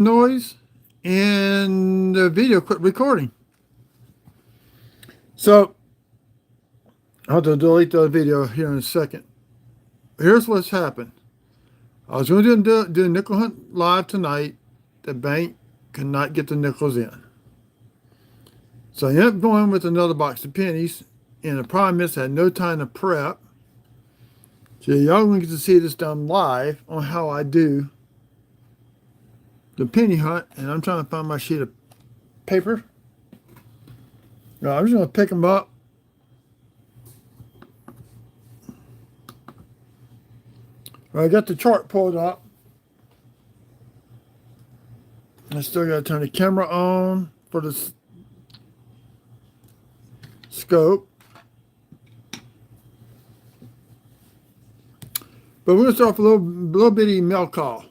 noise and the video quit recording. So I'll have to delete the video here in a second. Here's what's happened. I was going to do nickel hunt live tonight. The bank could not get the nickels in. So I ended up going with another box of pennies. And the problem is I had no time to prep. So y'all going to get to see this done live on how I do the penny hunt. And I'm trying to find my sheet of paper. Now I'm just going to pick them up. I got the chart pulled up. I still got to turn the camera on for the scope. But we're going to start with a little bitty mail call.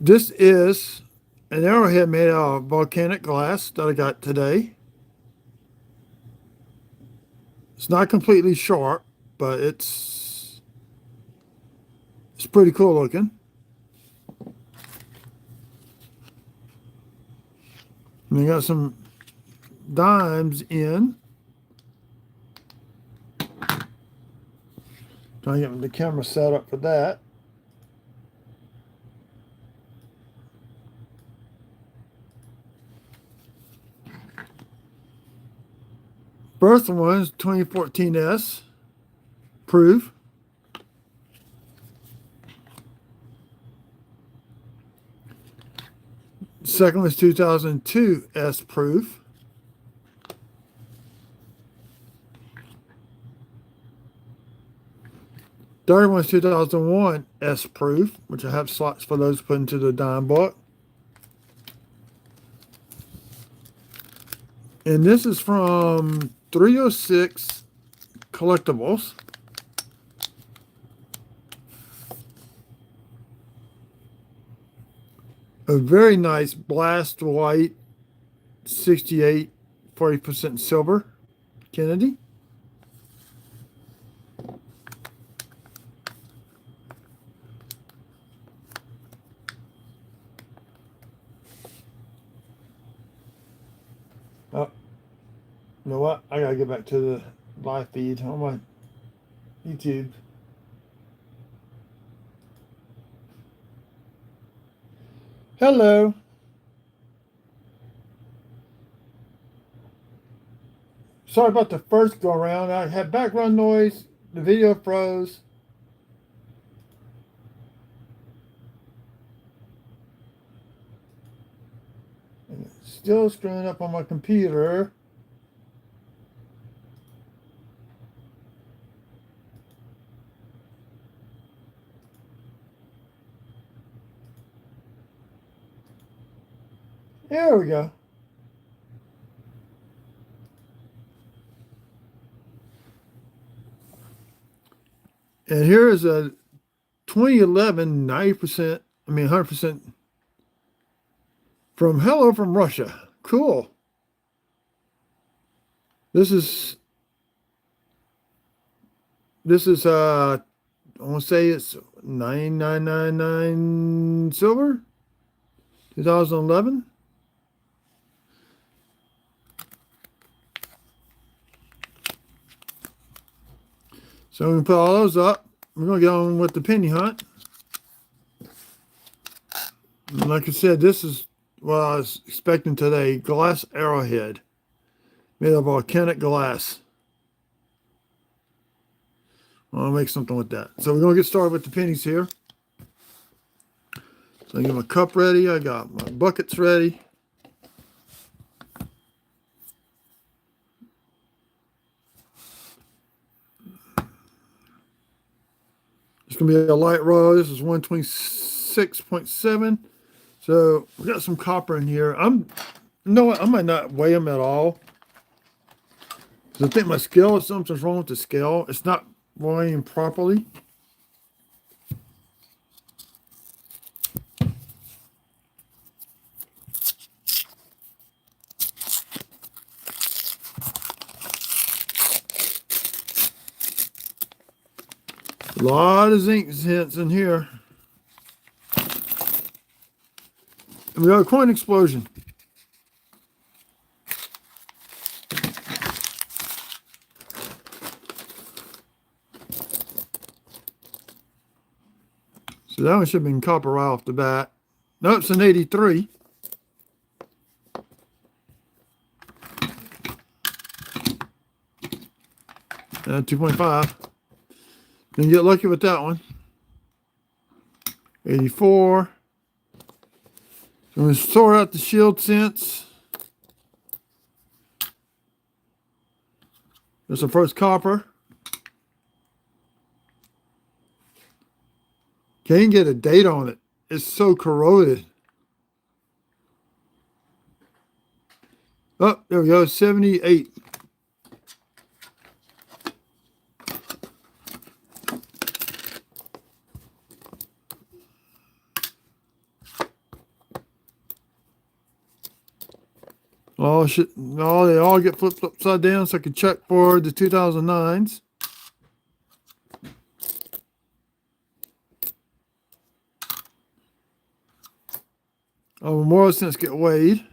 This is an arrowhead made out of volcanic glass that I got today. It's not completely sharp, but it's pretty cool looking. And we got some dimes in. Trying to get the camera set up for that. First one is 2014 S proof. Second was 2002 S proof. Third one is 2001 S proof, which I have slots for those put into the dime book. And this is from 306 Collectibles. A very nice blast white 68 40% silver Kennedy. Oh, you know what? I gotta get back to the live feed on my YouTube. Hello. Sorry about the first go around. I had background noise. The video froze. And it's still screwing up on my computer. There we go. And here is a 2011 90%, 100% from Hello from Russia. Cool. This is I want to say it's 9999 silver. 2011. So we can put all those up. We're going to get on with the penny hunt. And like I said, this is what I was expecting today. Glass arrowhead made of volcanic glass. I'll make something with that. So we're going to get started with the pennies here. So I got my cup ready. I got my buckets ready. It's going to be a light roll. This is 126.7. So we got some copper in here. I might not weigh them at all. Because I think my scale, something's wrong with the scale. It's not weighing properly. A lot of zinc hints in here. We got a coin explosion. So that one should have been copper right off the bat. Nope, it's an 83. And 2.5. Didn't get lucky with that one. 84. So I'm going to sort out the shield sense. There's the first copper. Can't even get a date on it. It's so corroded. Oh, there we go, 78. Oh shit! No, they all get flipped upside down, so I can check for the 2009s. Oh, memorial cents get weighed.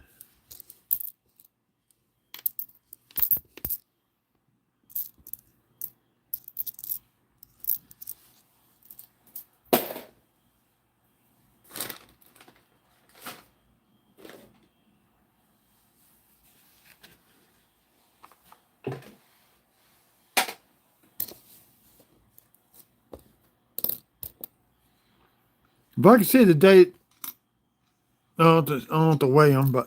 If I can see the date, I don't have to weigh them, but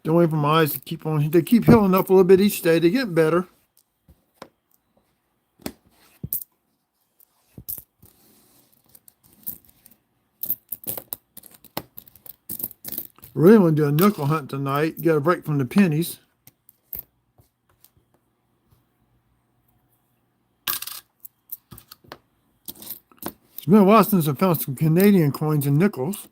don't wait for my eyes to keep on. They keep healing up a little bit each day. They get better. Really want to do a nickel hunt tonight. Get a break from the pennies. It's been a while since I found some Canadian coins and nickels.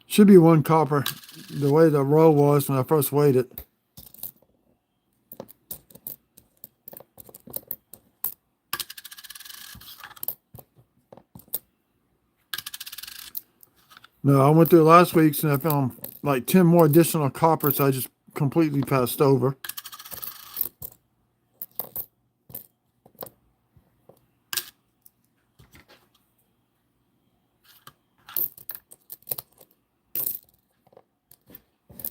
Should be one copper, the way the roll was when I first weighed it. No, I went through last week's and I found like 10 more additional coppers I just completely passed over.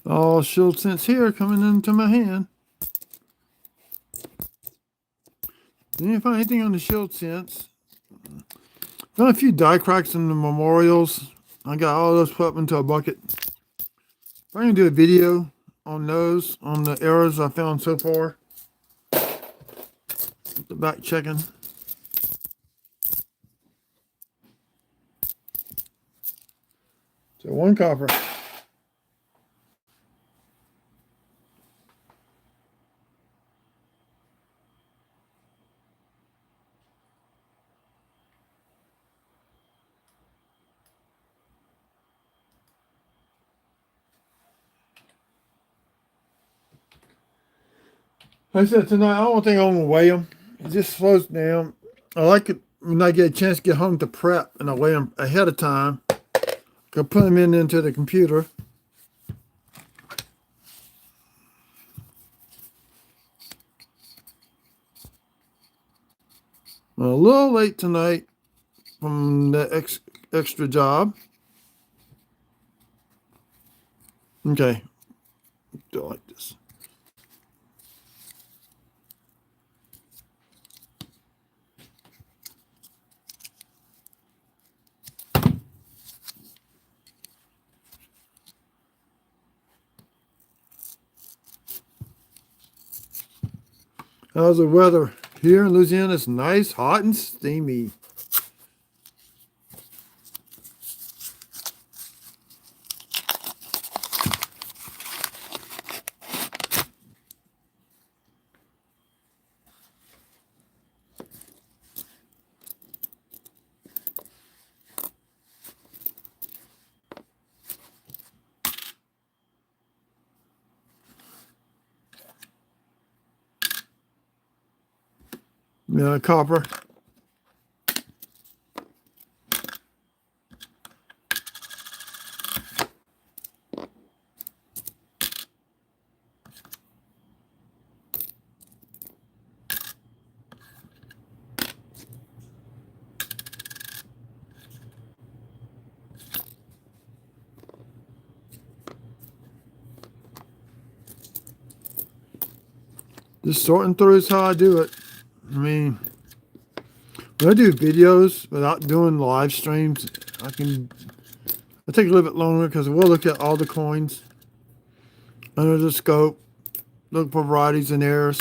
All shield cents here coming into my hand. Didn't find anything on the shield cents. Found a few die cracks in the memorials. I got all those put up into a bucket. I'm going to do a video on those, on the errors I found so far. The back checking. So one copper. Like I said tonight, I don't think I'm gonna weigh them. It just slows down. I like it when I get a chance to get home to prep and I weigh them ahead of time. Go put them into the computer. I'm a little late tonight from the extra job. Okay, do it like this. How's the weather here in Louisiana? It's nice, hot, and steamy. copper. Just sorting through is how I do it. I mean, when I do videos without doing live streams, I take a little bit longer because we'll look at all the coins under the scope, look for varieties and errors.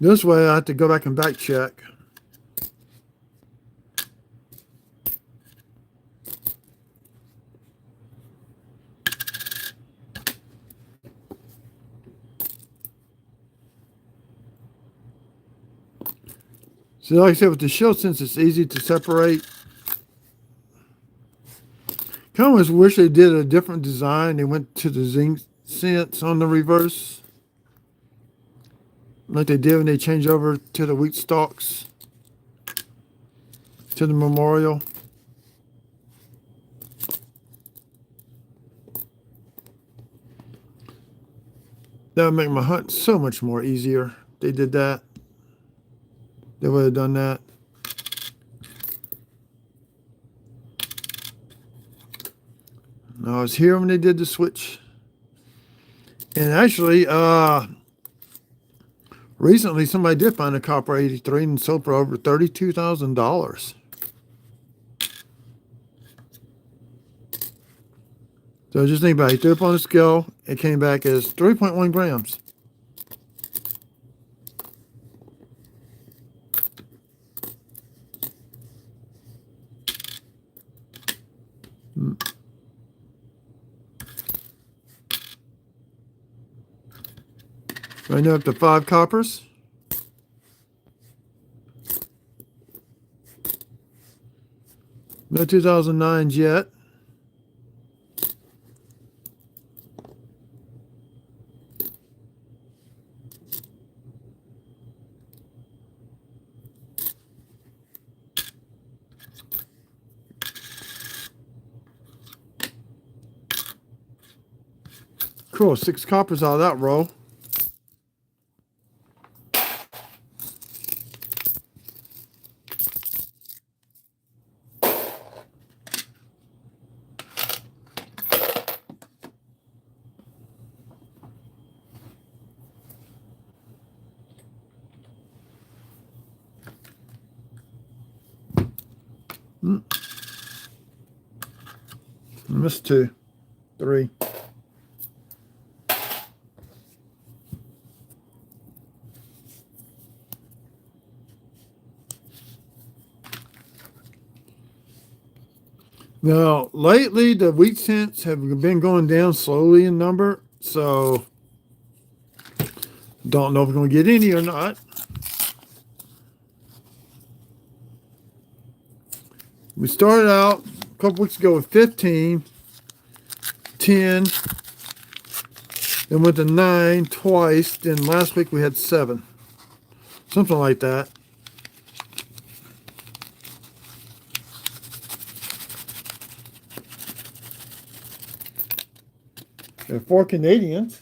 This way I have to go back and back check. So like I said, with the shell, since it's easy to separate, kind of wish they did a different design. They went to the zinc sense on the reverse, like they did when they changed over to the wheat stalks, to the memorial. That would make my hunt so much more easier. They did that. They would have done that. I was here when they did the switch. And actually, recently somebody did find a copper 83 and sold for over $32,000. So just think about it. He threw it up on the scale. It came back as 3.1 grams. Right now up to 5 coppers. No 2009s yet. Cool, 6 coppers out of that row. Missed 2, 3. Now, lately, the wheat cents have been going down slowly in number, so don't know if we're going to get any or not. We started out a couple weeks ago with 15, 10, then went to 9 twice, then last week we had 7. Something like that. There are 4 Canadians.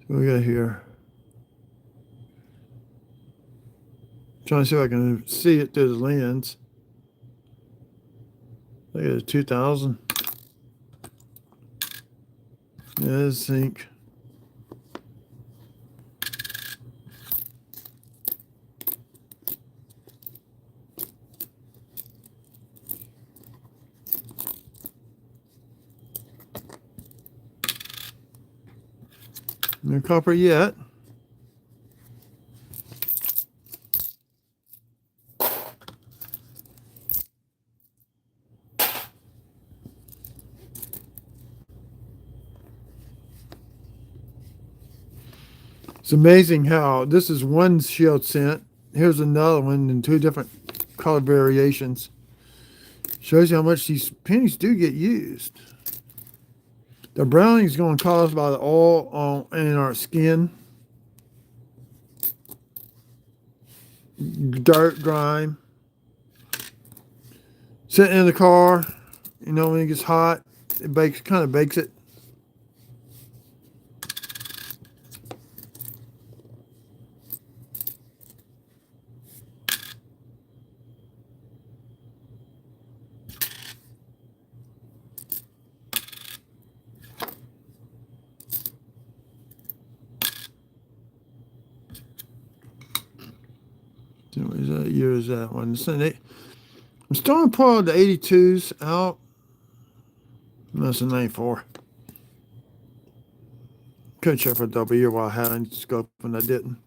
What we got here? Trying to see if I can see it through the lens. Look at it, 2000. Yeah, it's zinc. No copper yet. It's amazing how this is one shield scent. Here's another one in two different color variations. Shows you how much these pennies do get used. The browning is going to cause by the oil in our skin. Dirt, grime. Sitting in the car, you know, when it gets hot, it kind of bakes it. What year is that one? I'm starting to pull the 82s out. That's a 94. Could check for double year while I had on scope and I didn't.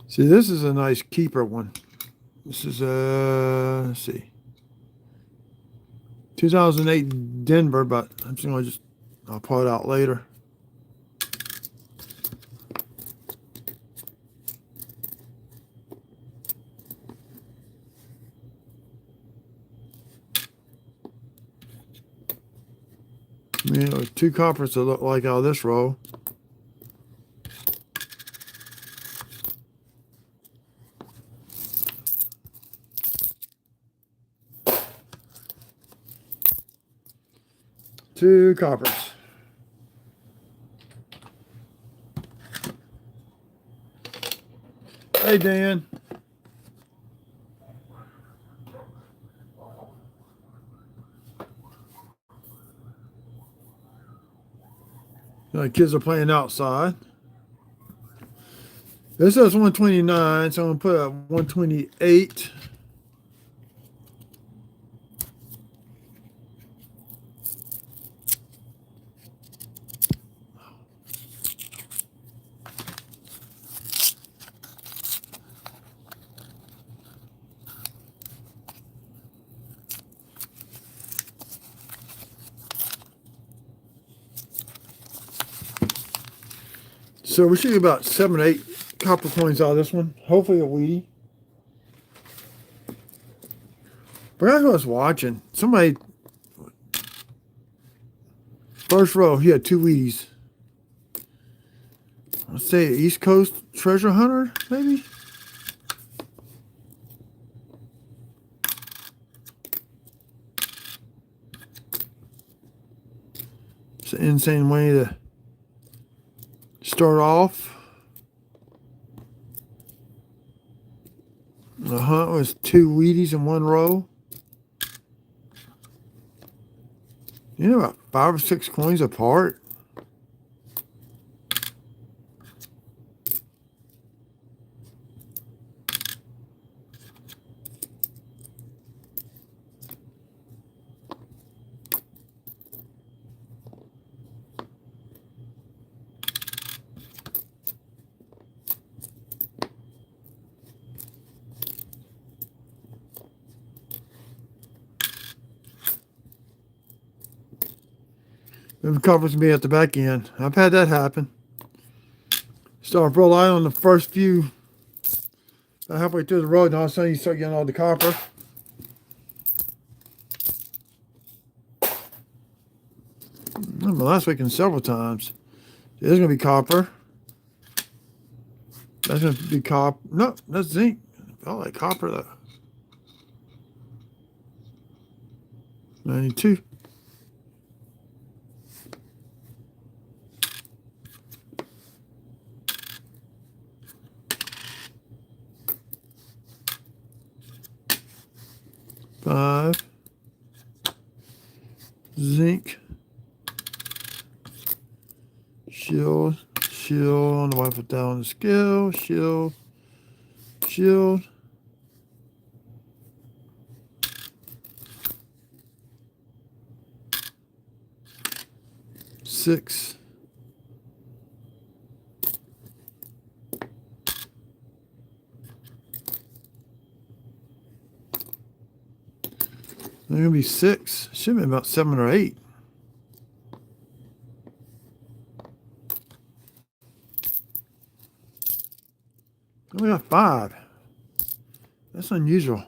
See, this is a nice keeper one. This is let's see, 2008 Denver, but I'm just gonna I'll pull it out later. You know, two coppers that look like out of this row. Two coppers. Hey, Dan. The kids are playing outside. This says 129, so I'm going to put a 128. So we should get about 7 or 8 copper coins out of this one. Hopefully a Wheatie. But I was watching. Somebody, first row, he had 2 Wheaties. Let's say East Coast treasure hunter, maybe? It's an insane way to start off. The hunt was 2 Wheaties in 1 row. You know, about 5 or 6 coins apart. It covers me at the back end. I've had that happen. Start real light on the first few. Halfway through the road, and all of a sudden you start getting all the copper. Last weekend several times. There's going to be copper. That's going to be copper. No, that's zinc. I felt like copper though. 92. Five. Zinc. Shield. Shield. On the way put down the scale. Shield. Shield. Six. gonna be 6. Should be about 7 or 8. We got 5. That's unusual.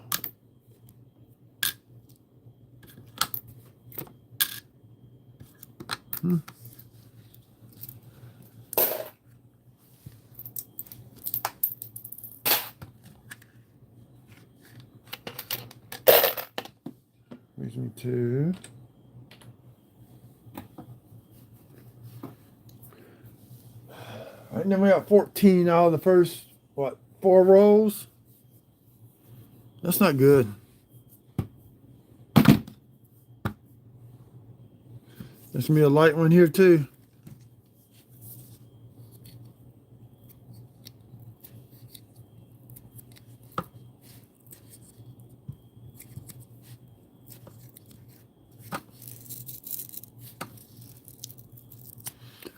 Brings me to all right, then we got 14 out of the first, 4 rows. That's not good. There's gonna be a light one here too.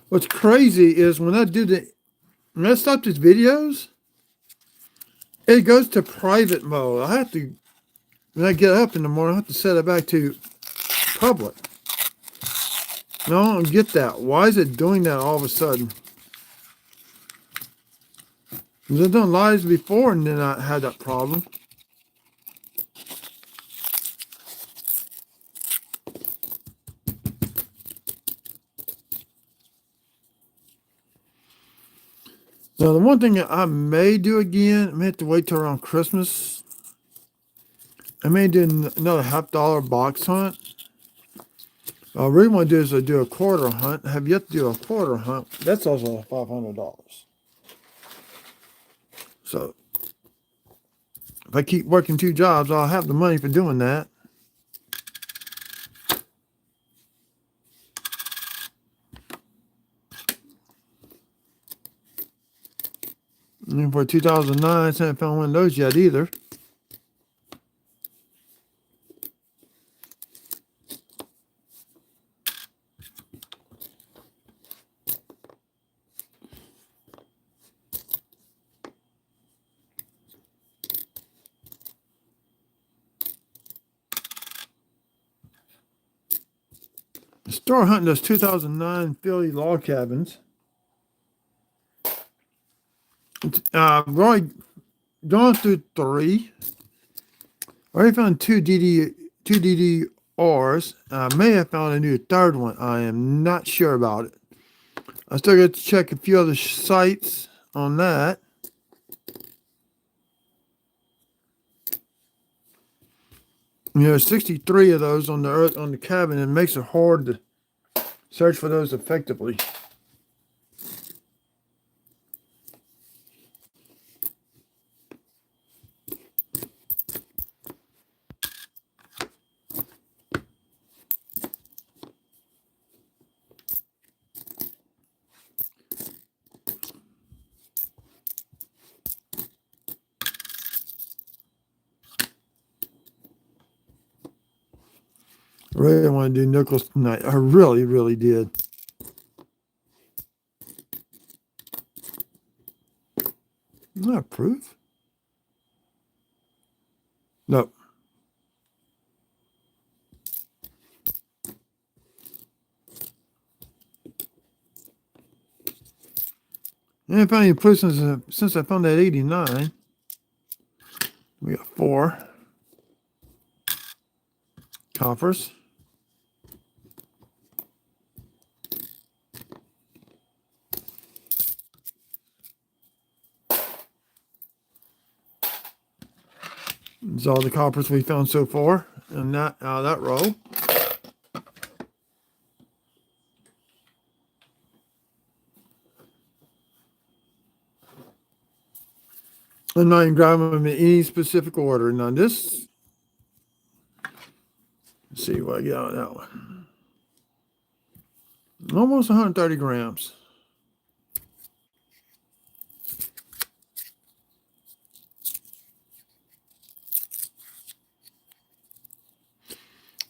What's crazy is when I stop these videos, it goes to private mode. I have to, when I get up in the morning, I have to set it back to public. No, I don't get that. Why is it doing that all of a sudden? I've done lives before and then I had that problem. Now, the one thing that I may do again, I may have to wait till around Christmas. I may do another $50 box hunt. What I really want to do is do a quarter hunt. I have yet to do a quarter hunt. That's also $500. So, if I keep working 2 jobs, I'll have the money for doing that. And for 2009, I haven't found one of those yet either. Star hunting those 2009 Philly log cabins. I've already gone through 3. I already found 2 DDRs. I may have found a new 3rd one. I am not sure about it. I still got to check a few other sites on that. There's 63 of those on the cabin, and it makes it hard to search for those effectively. I really want to do Nichols tonight. I really, really did. Not proof? Nope. I haven't found any proof since I found that 89. We got 4 coppers. These are all the coppers we found so far in that row. I'm not even grabbing them in any specific order. Now this, let's see what I get out of that one. Almost 130 grams.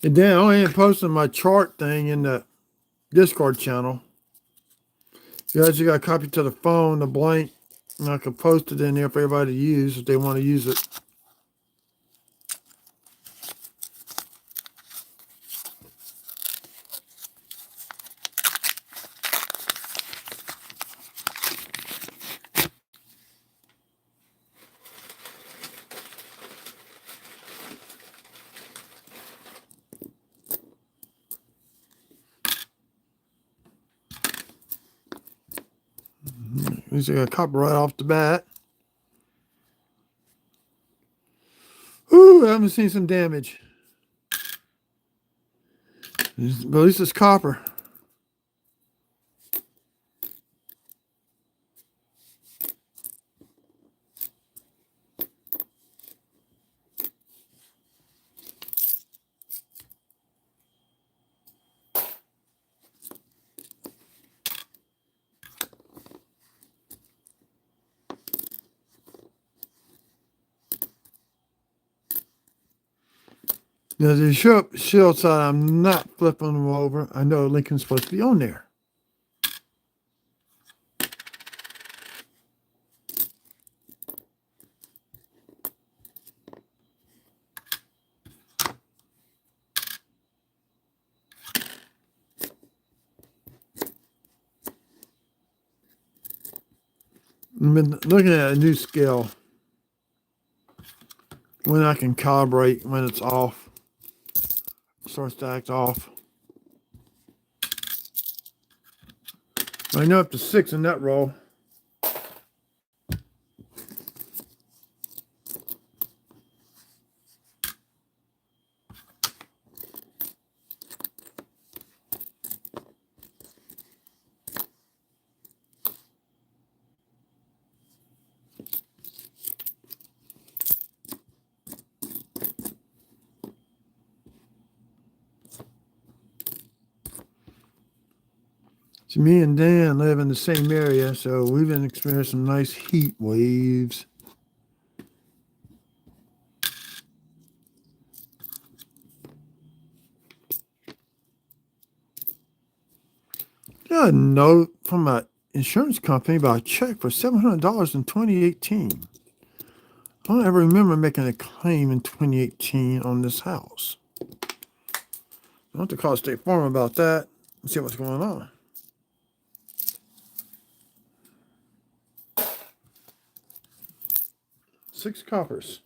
And then I ain't posting my chart thing in the Discord channel. You guys got a copy to the phone, the blank, and I can post it in there for everybody to use if they want to use it. least I got copper right off the bat. Ooh, I haven't seen some damage. But at least it's copper. Now, the shield side, I'm not flipping them over. I know Lincoln's supposed to be on there. I've been looking at a new scale when I can calibrate when it's off, starts to act off. I know up to 6 in that roll. So me and Dan live in the same area, so we've been experiencing some nice heat waves. Got a note from my insurance company about a check for $700 in 2018. I don't ever remember making a claim in 2018 on this house. I'll have to call State Farm about that and see what's going on. Six coppers.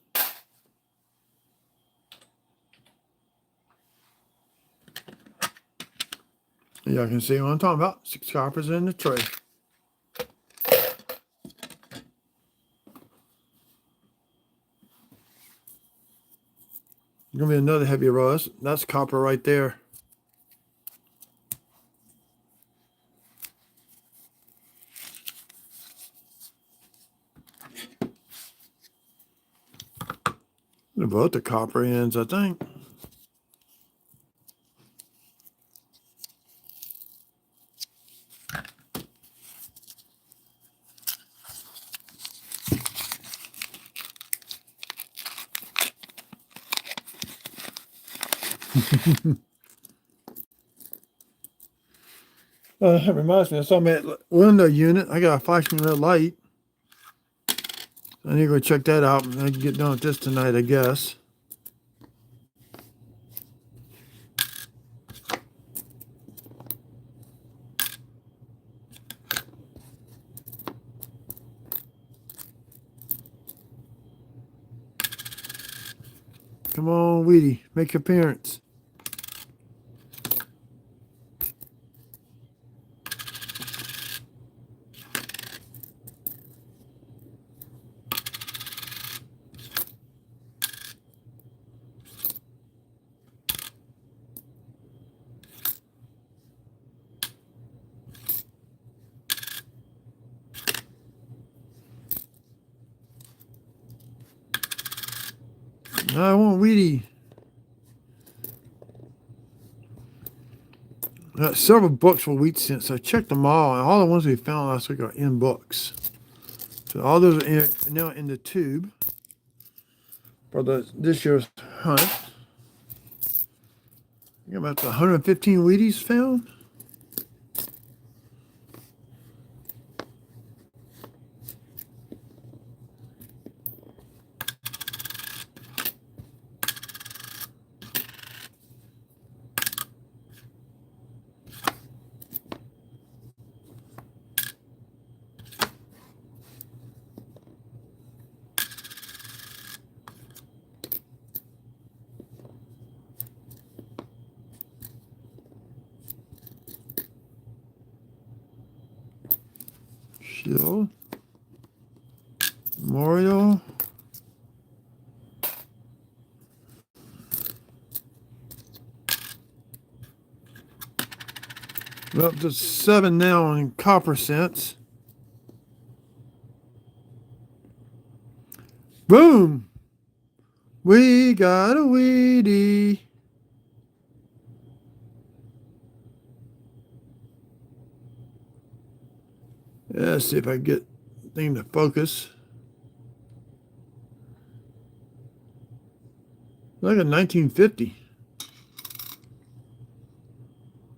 Y'all can see what I'm talking about. 6 coppers in the tray. Gonna be another heavy rust. That's copper right there. Both the copper ends, I think. That reminds me, I saw my window unit. I got a flashing red light. I need to go check that out. I can get done with this tonight, I guess. Come on, Weedy, make your appearance. I want Weedy. I got several books for wheat cents. I checked them all, and all the ones we found last week are in books. So all those are now in the tube for this year's hunt. You got about 115 Wheaties found. Shield. Memorial. We're up to 7 now in copper cents. Boom! We got a Wheatie. Let's see if I can get the thing to focus. Look at 1950.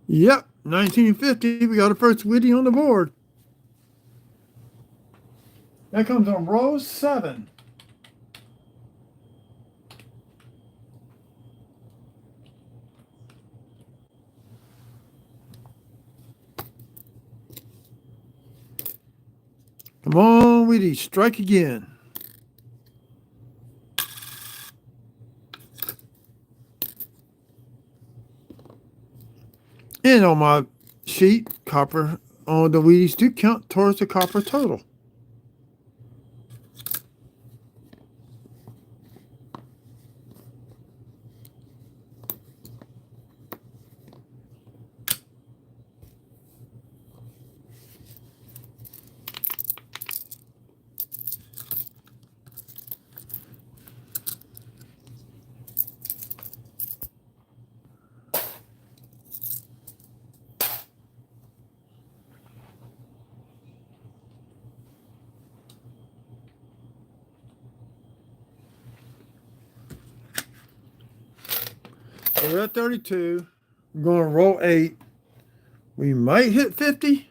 Yep, 1950. We got a first Wheatie on the board. That comes on row 7. Come on, Wheatie, strike again. And on my sheet, copper on the Wheaties do count towards the copper total. So we're at 32. We're going to roll 8. We might hit 50.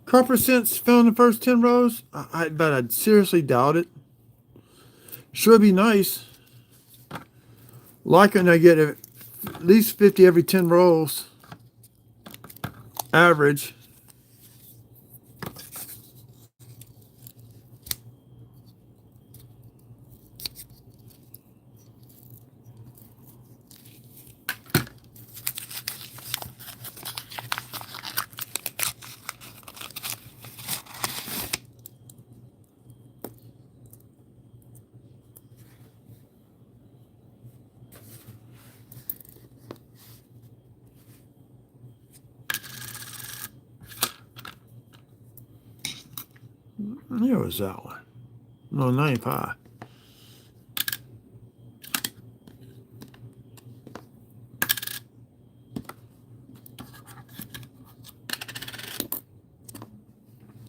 Copper cents fell in the first 10 rows. But I'd seriously doubt it. Sure be nice. Like when I get at least 50 every 10 rolls. Average. There was that one. No, 95.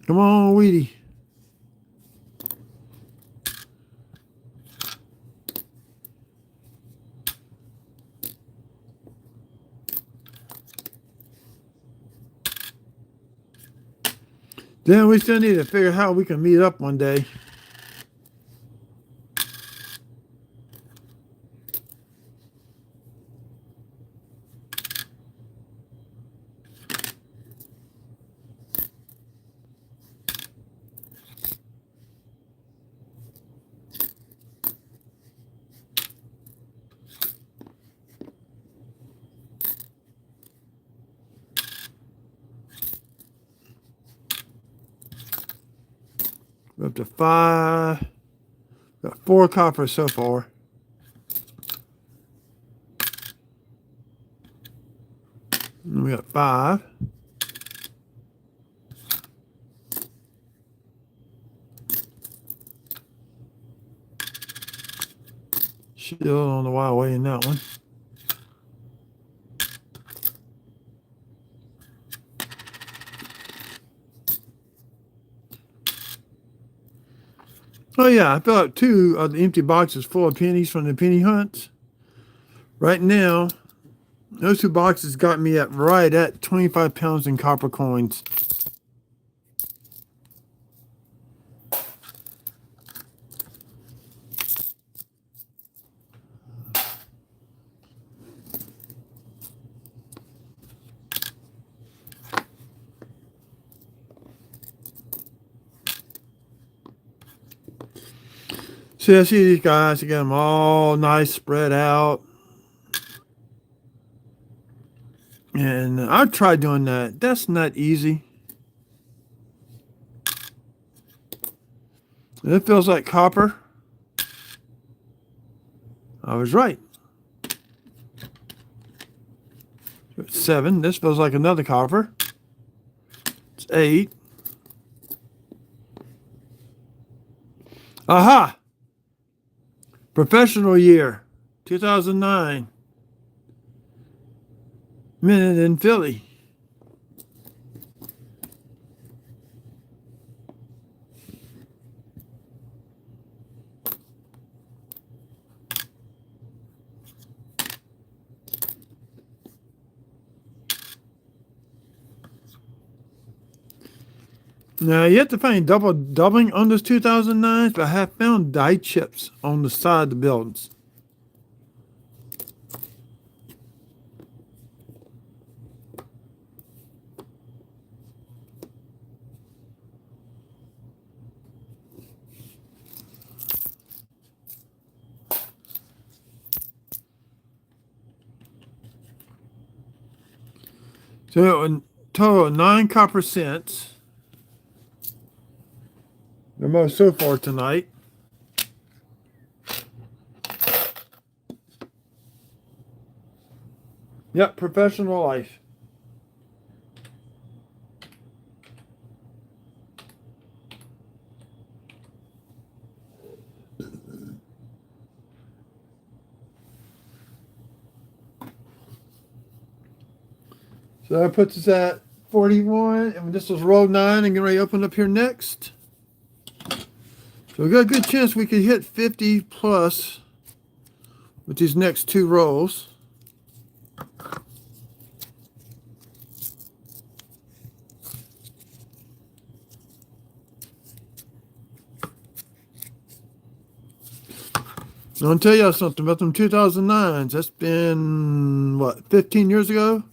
Come on, Wheatie. Then we still need to figure out how we can meet up one day. We're up to 5. Got 4 coppers so far. And we got 5. Still on the wild way in that one. Oh yeah, I filled up 2 of the empty boxes full of pennies from the penny hunts. Right now, those 2 boxes got me at right at 25 pounds in copper coins. See, I see these guys, I got them all nice spread out. And I've tried doing that. That's not easy. It feels like copper. I was right. 7. This feels like another copper. It's 8. Aha! Professional year, 2009. Minute in Philly. Now, you have to find doubling on those 2009s, but I have found die chips on the side of the buildings. So, in total, 9 copper cents. The most so far tonight. Yep, professional life. So that puts us at 41, and this was row 9 and get ready to open up here next. So we got a good chance we could hit 50 plus with these next 2 rolls. I'm going to tell you something about them 2009s. That's been, what, 15 years ago?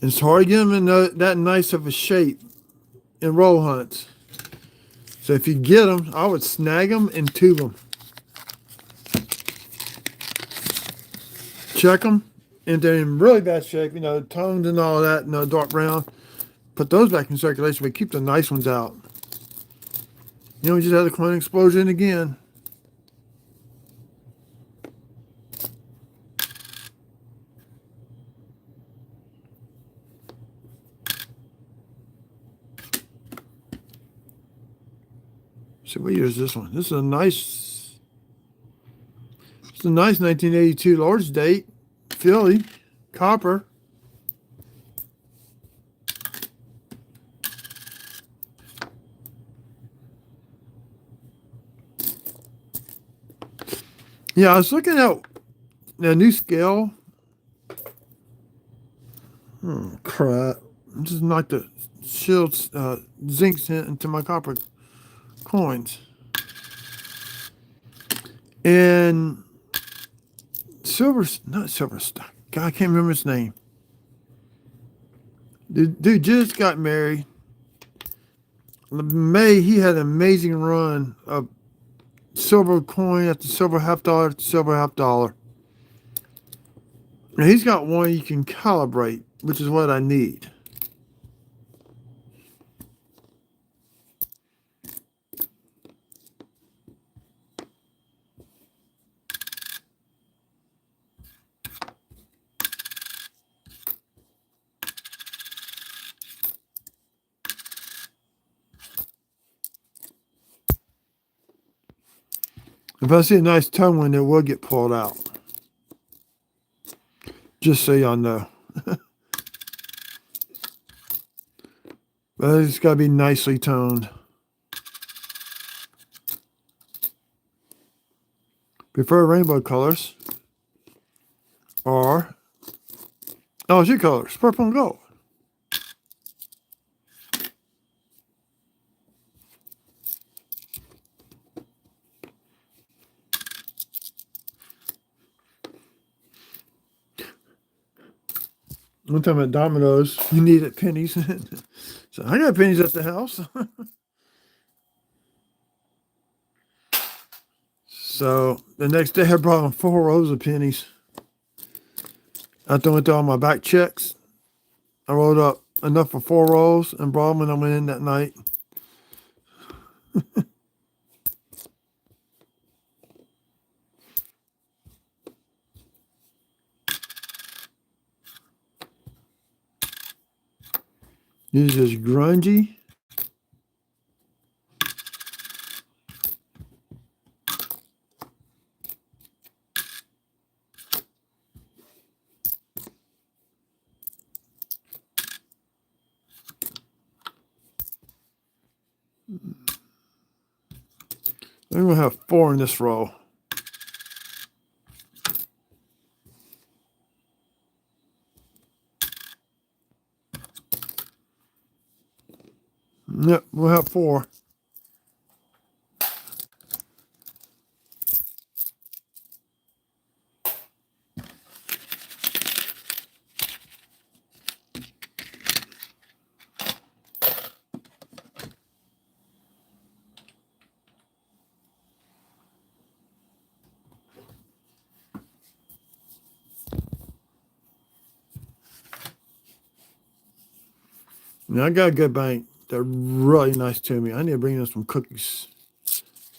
It's hard to get them in that nice of a shape in roll hunts. So if you get them, I would snag them and tube them. Check them. And they're in really bad shape, toned and all that, dark brown. Put those back in circulation, but keep the nice ones out. We just had a coin explosion again. So what year is this one? This is a nice 1982 Lord's date. Philly, copper. Yeah, I was looking at the new scale. Crap. I just knocked the shields, zinc into my copper coins. And not Silverstock. God, I can't remember his name. The dude just got married. May, he had an amazing run of silver coin after silver half dollar after silver half dollar. And he's got one you can calibrate, which is what I need. If I see a nice tone one, it will get pulled out. Just so y'all know. But it's got to be nicely toned. Prefer rainbow colors. Or LSU colors, purple and gold. One time at Domino's, you needed pennies. So I got pennies at the house. So the next day I brought him 4 rows of pennies. After I went through all my back checks, I rolled up enough for 4 rolls and brought them when I went in that night. This is grungy. I'm going to have 4 in this row. Yep, we'll have 4. Now, I got a good bank. They're really nice to me. I need to bring them some cookies.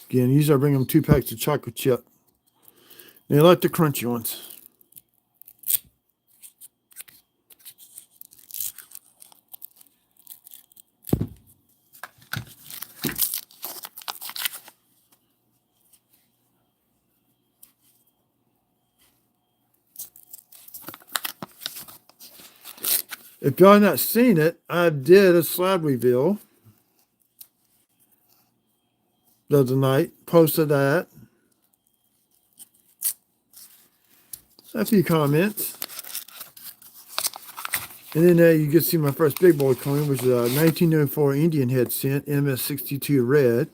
Again, usually I bring them 2 packs of chocolate chip. They like the crunchy ones. If y'all not seen it, I did a slab reveal the other night. Posted that. A few comments. And then you can see my first big boy coin, which is a 1904 Indian head cent, MS62 red.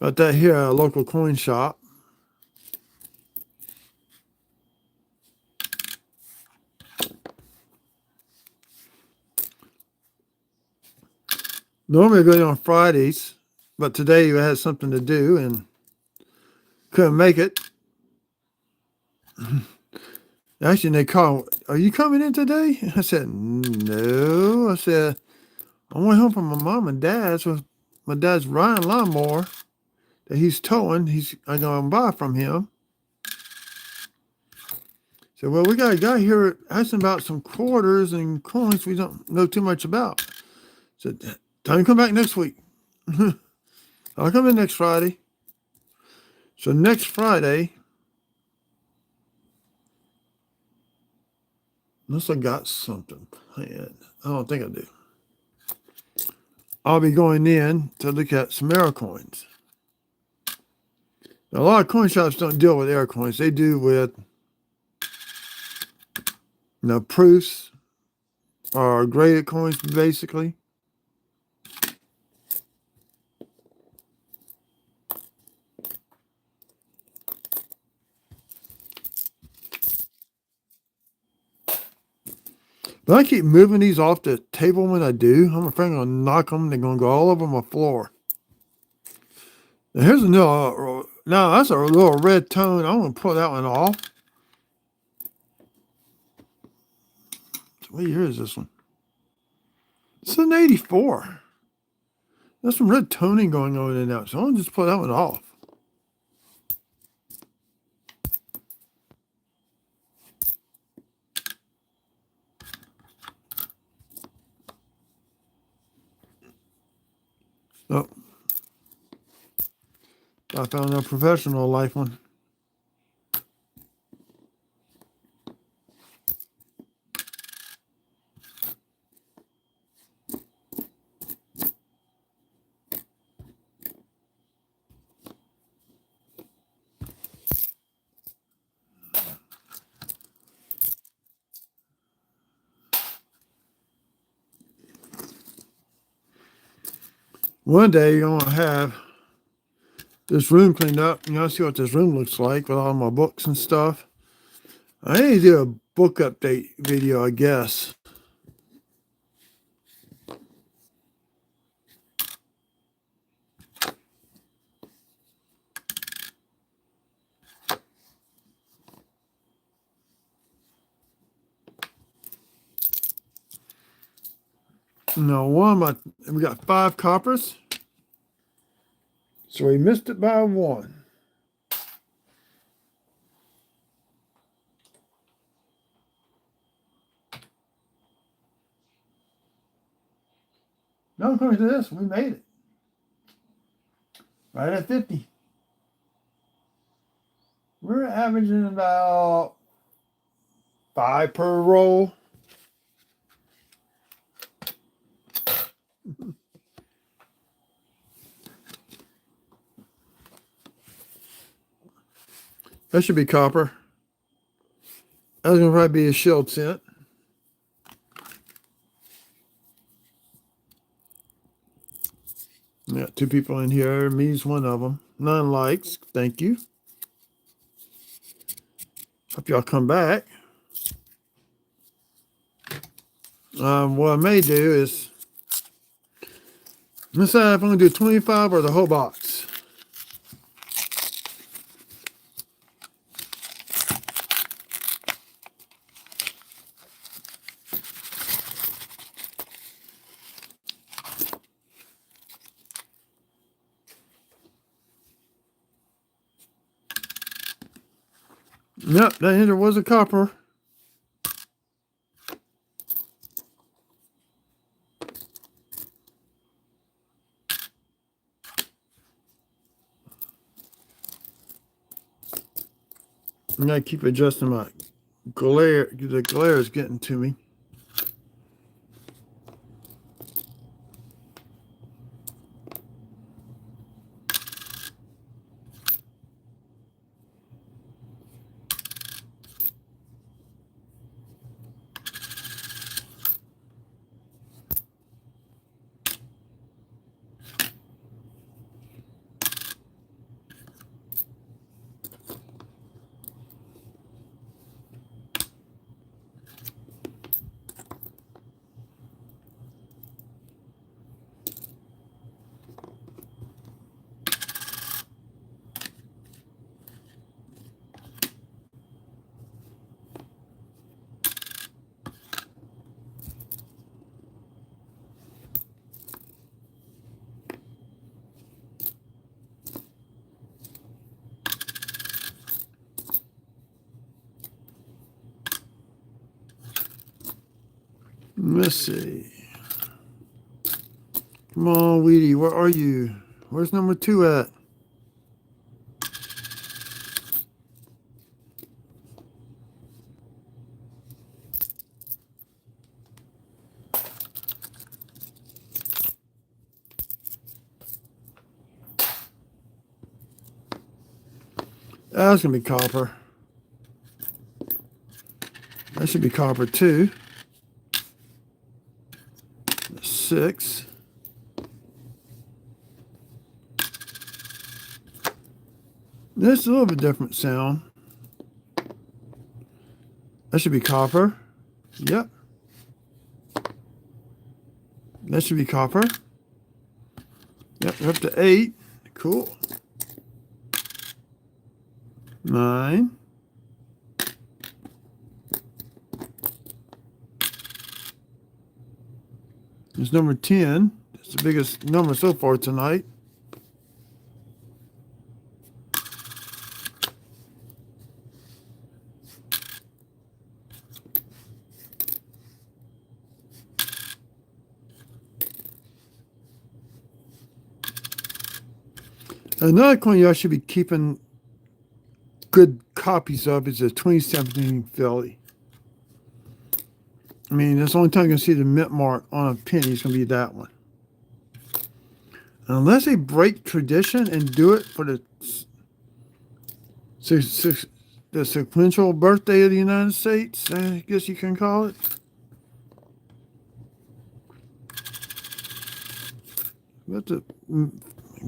Got that here at a local coin shop. Normally I go there on Fridays, but today I had something to do and couldn't make it. Actually, they called, "Are you coming in today?" I said, "No." I said, "I went home from my mom and dad's with my dad's Ryan lawnmower that he's towing. I'm gonna buy from him." So, well, we got a guy here asking about some quarters and coins we don't know too much about. Said, "Time to come back next week." I'll come in next Friday. So next Friday, unless I got something planned, I don't think I do. I'll be going in to look at some air coins. Now, a lot of coin shops don't deal with air coins. They do with proofs or graded coins, basically. But I keep moving these off the table when I do. I'm afraid I'm going to knock them. They're going to go all over my floor. Now, here's another. Now, that's a little red tone. I'm going to pull that one off. What year is this one? It's an 84. There's some red toning going on in that. So I'm going to just pull that one off. Oh, I found a professional life one. One day you're going to have this room cleaned up. See what this room looks like with all my books and stuff. I need to do a book update video, I guess. No, we got 5 coppers. So we missed it by 1. No, according to this, we made it. Right at 50. We're averaging about 5 per roll. That should be copper. That's going to probably be a shield tint. Yeah, 2 people in here. Me's one of them. None likes. Thank you. Hope y'all come back. What I may do is decide if I'm going to do 25 or the whole box. Yep, that hinder was a copper. I'm going to keep adjusting my glare. The glare is getting to me. Let's see. Come on, Weedy, where are you? Where's number 2 at? That's going to be copper. That should be copper too. 6. This is a little bit different sound. That should be copper. Yep. That should be copper. Yep, we're up to 8. Cool. 9. There's number 10. It's the biggest number so far tonight. Another coin y'all should be keeping good copies of is a 2017 Philly. I mean, that's the only time you're going to see the mint mark on a penny is going to be that one. Unless they break tradition and do it for the sequential birthday of the United States, I guess you can call it. I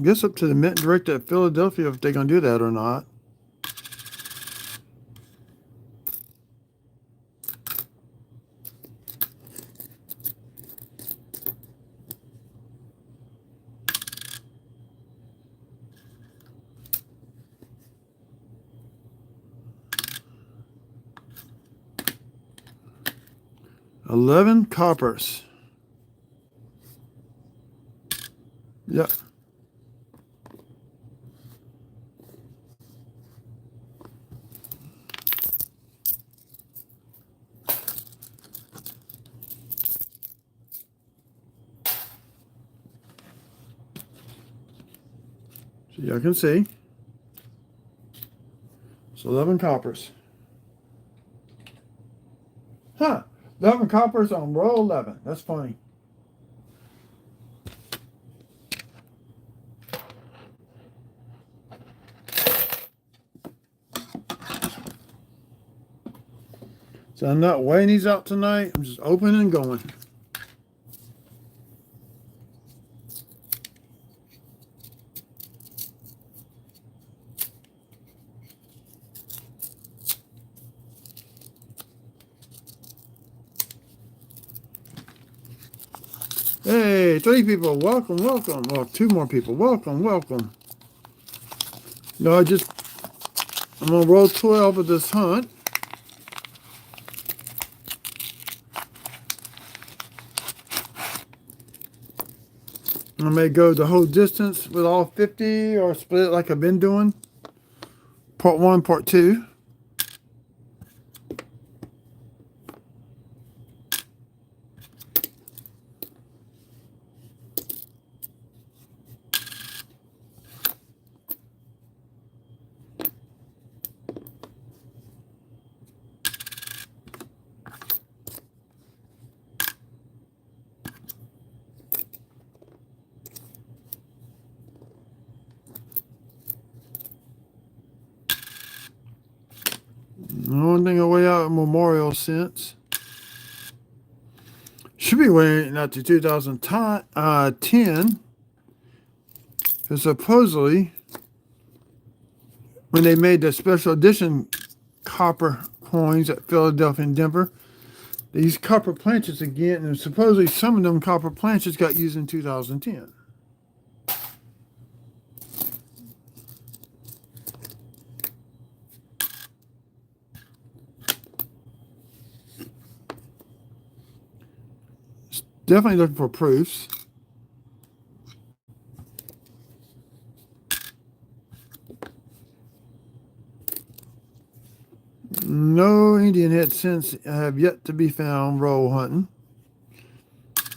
guess up to the mint director at Philadelphia if they're going to do that or not. $11 coppers. Yep. So y'all can see. It's 11 coppers. Huh. 11 coppers on row 11. That's funny. So I'm not weighing these out tonight. I'm just opening and going. Hey, 3 people. Welcome, welcome. Well, 2 more people. Welcome, welcome. No, I'm on row 12 of this hunt. I may go the whole distance with all 50 or split it like I've been doing. Part 1, part 2. The only thing I weigh out at Memorial since. Should be weighing out to 2010. Because supposedly, when they made the special edition copper coins at Philadelphia and Denver, they used copper planchets again, and supposedly some of them copper planchets got used in 2010. Definitely looking for proofs. No Indian head since have yet to be found roll hunting.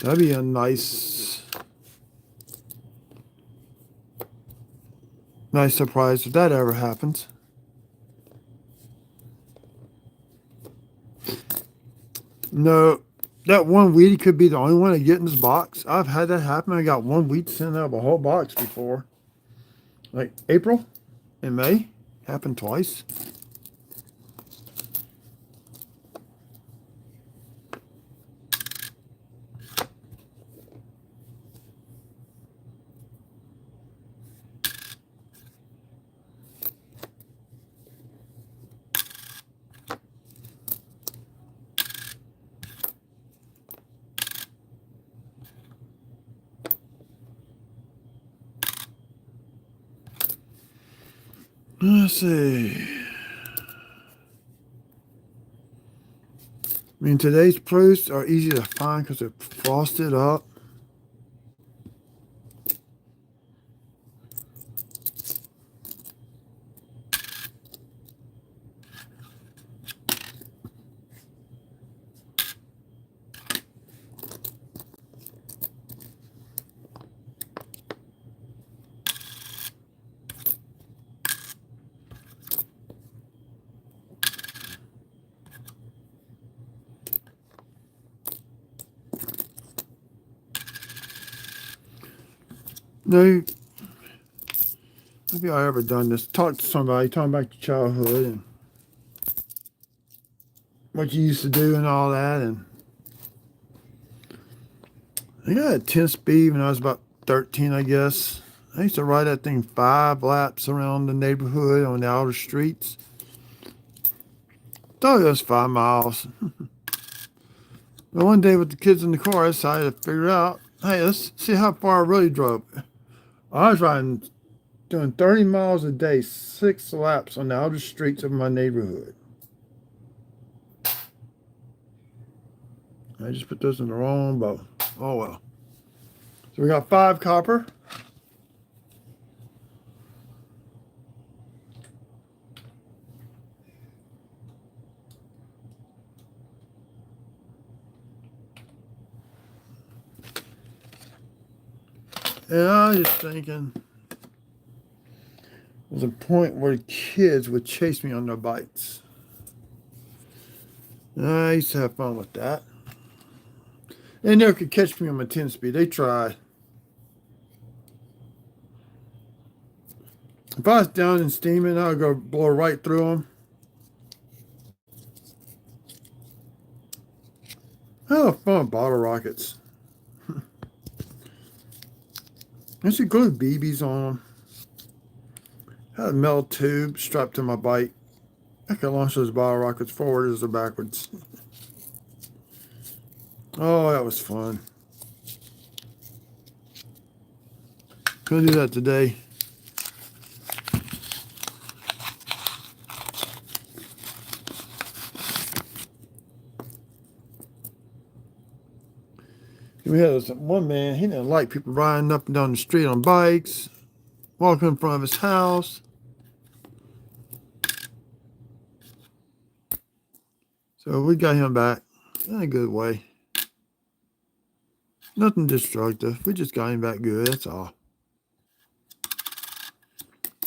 That'd be a nice surprise if that ever happens. No, that one weed could be the only one I get in this box. I've had that happen. I got one weed sent out of a whole box before. Like April and May. Happened twice. Let's see. I mean, today's proofs are easy to find because they're frosted up. No, maybe I ever done this. Talk to somebody, talking back to childhood and what you used to do and all that. And I think I had 10 speed when I was about 13, I guess. I used to ride that thing 5 laps around the neighborhood on the outer streets. Thought it was 5 miles. But one day with the kids in the car, I decided to figure out, hey, let's see how far I really drove. I was doing 30 miles a day, 6 laps on the outer streets of my neighborhood. I just put those in the wrong bow. Oh well. So we got 5 copper. And I was just thinking, There's a point where kids would chase me on their bikes. I used to have fun with that. They never could catch me on my 10 speed. They tried. If I was down and steaming, I'd go blow right through them. I have fun with bottle rockets. I should glue BBs on them. I had a metal tube strapped to my bike. I could launch those bottle rockets forwards or backwards. Oh, that was fun. Gonna do that today. We had this one man, he didn't like people riding up and down the street on bikes, walking in front of his house. So we got him back in a good way. Nothing destructive. We just got him back good, that's all.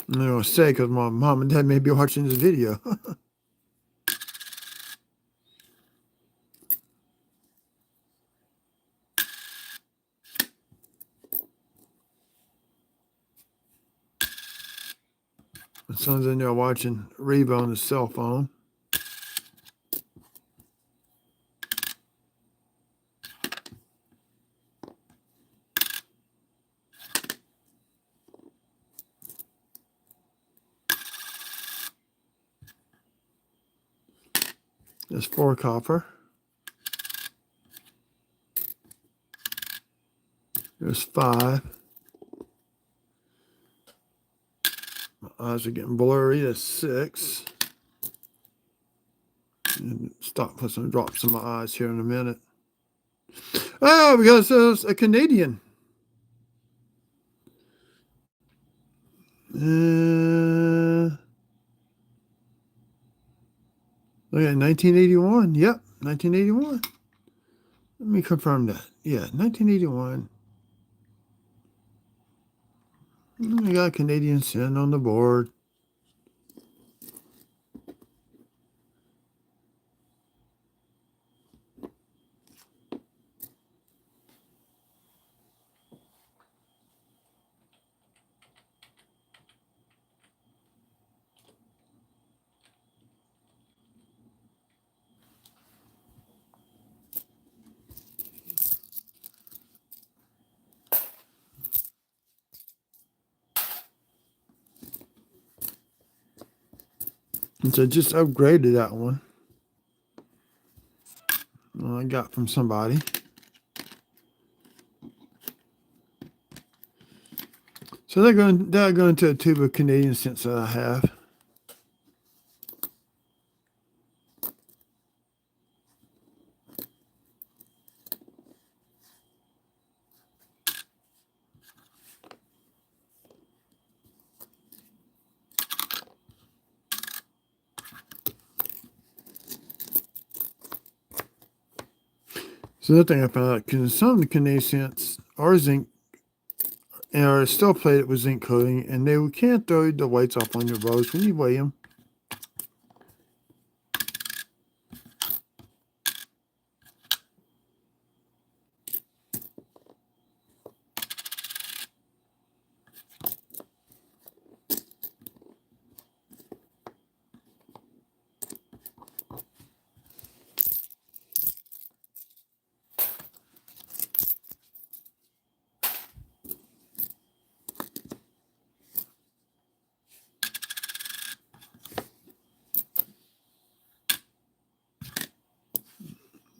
I'm not going to say because my mom and dad may be watching this video. My son's in there watching Reba on his cell phone. There's 4 copper. There's 5. My eyes are getting blurry. There's 6. And stop putting some drops in my eyes here in a minute. Oh, because there's a Canadian. Look at 1981. Yep, 1981. Let me confirm that. Yeah, 1981. We got Canadian Sin on the board. And so I just upgraded that one. I got from somebody. So they're going to a tube of Canadian cents that I have. So the thing I found out, because some of the Canadian cents are zinc, and are still plated with zinc coating, and they can't throw the weights off on your bows when you weigh them.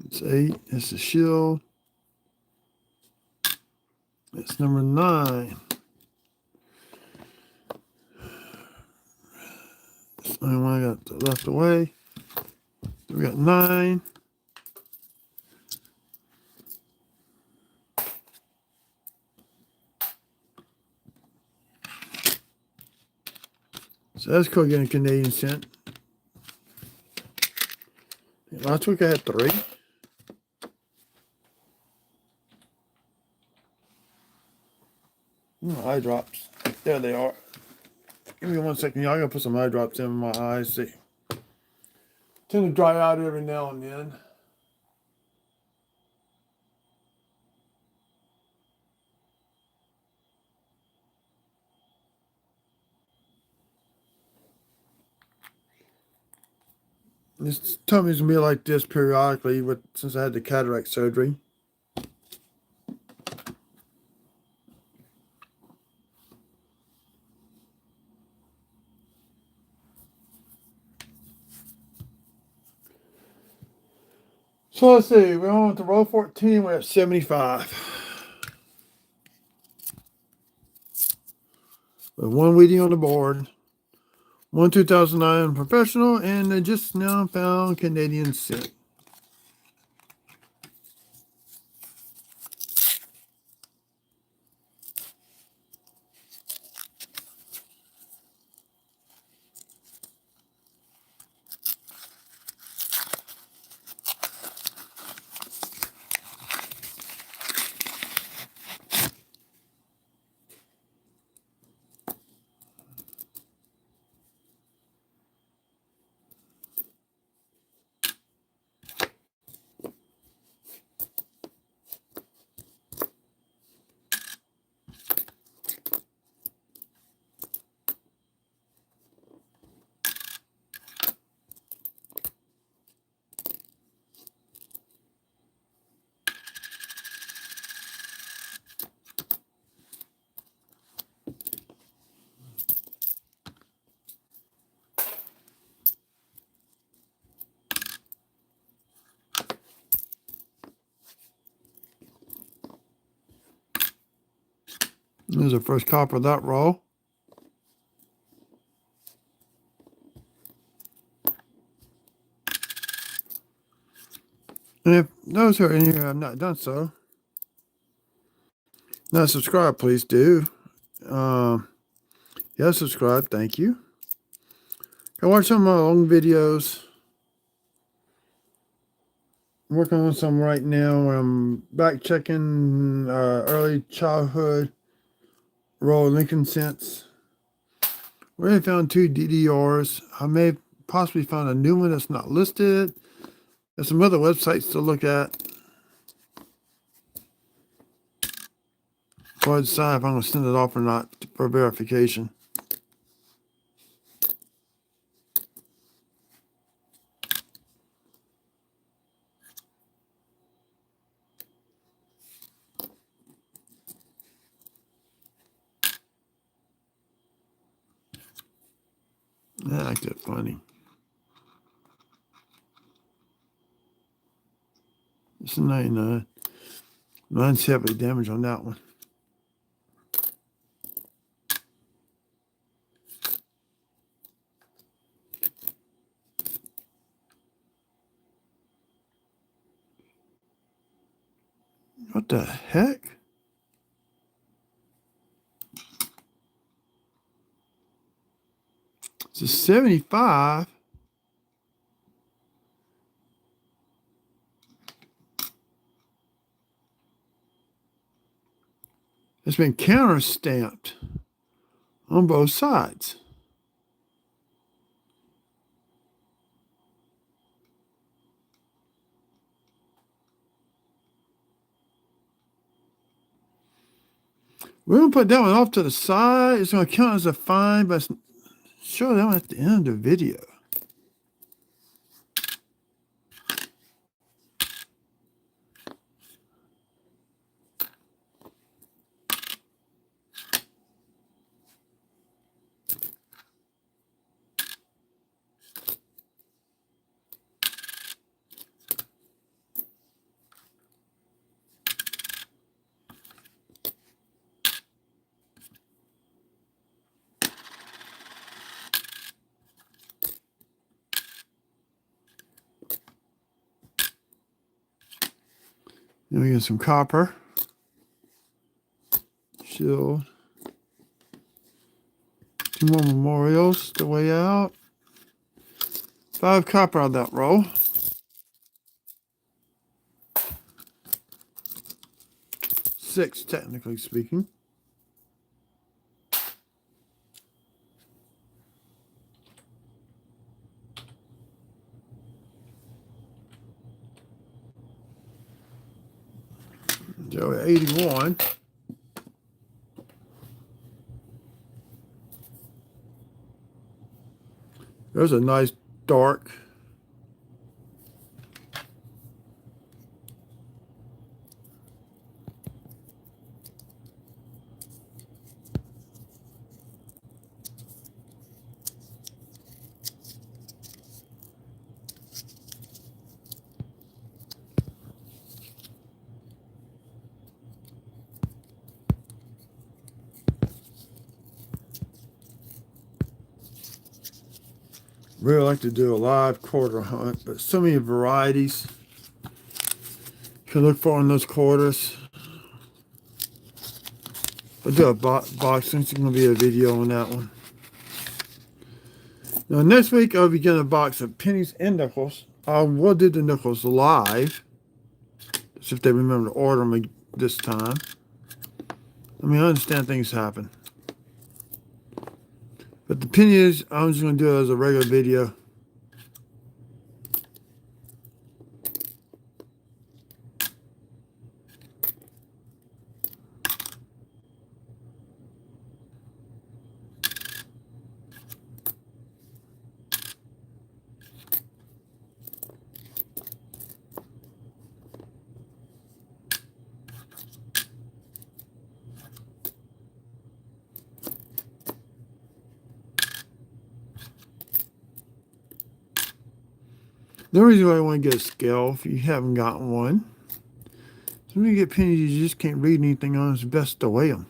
It's 8. It's the shield. It's number 9. That's the only one I got left away. We got 9. So that's cool getting a Canadian cent. Last week I had 3. Eye drops. There they are. Give me 1 second, y'all. I'm gonna put some eye drops in my eyes. They tend to dry out every now and then. This tummy's gonna be like this periodically since I had the cataract surgery. So let's see, we're on to row 14, we're at 75. With one Wheatie on the board, one 2009 professional, and a just now found Canadian cent. There's the first copper of that roll. And if those who are in here have not done so, not subscribed, please do. Yeah, subscribe. Thank you. I watch some of my long videos. I'm working on some right now where I'm back checking early childhood roll Lincoln cents. We already found 2 DDRs. I may possibly find a new one that's not listed. There's some other websites to look at before I decide if I'm going to send it off or not for verification. I like that funny. It's a 99. Mine's heavily damaged on that one. What the heck? It's a 75. It's been counter stamped on both sides. We're going to put that one off to the side. It's going to count as a fine, but show that one at the end of the video. Then we get some copper. Shield. 2 more memorials the way out. 5 copper on that roll. 6, technically speaking. So 81. There's a nice dark. Really like to do a live quarter hunt, but so many varieties you can look for in those quarters. I'll do a boxing. It's going to be a video on that one. Now, next week, I'll be getting a box of pennies and nickels. I will do the nickels live. As if they remember to order them this time. I mean, I understand things happen. But the pennies, I'm just going to do it as a regular video. The reason why I want to get a scale, if you haven't gotten one, so when you get pennies you just can't read anything on, it's best to weigh them.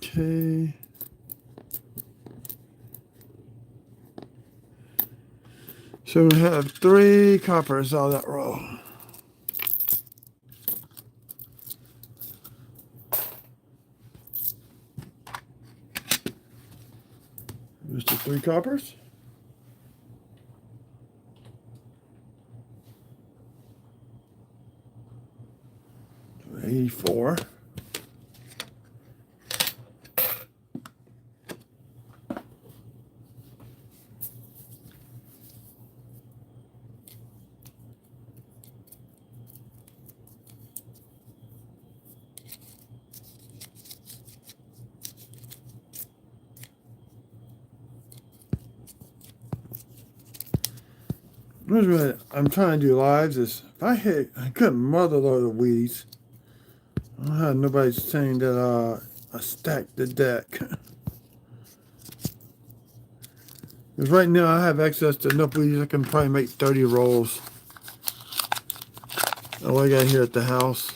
Okay. So we have 3 coppers out of that row. There's the 3 coppers. So 84. I'm trying to do lives. Is if I hit a good mother load of weeds, I don't have nobody saying that I stacked the deck. Because right now I have access to enough weeds I can probably make 30 rolls. Oh, I got here at the house.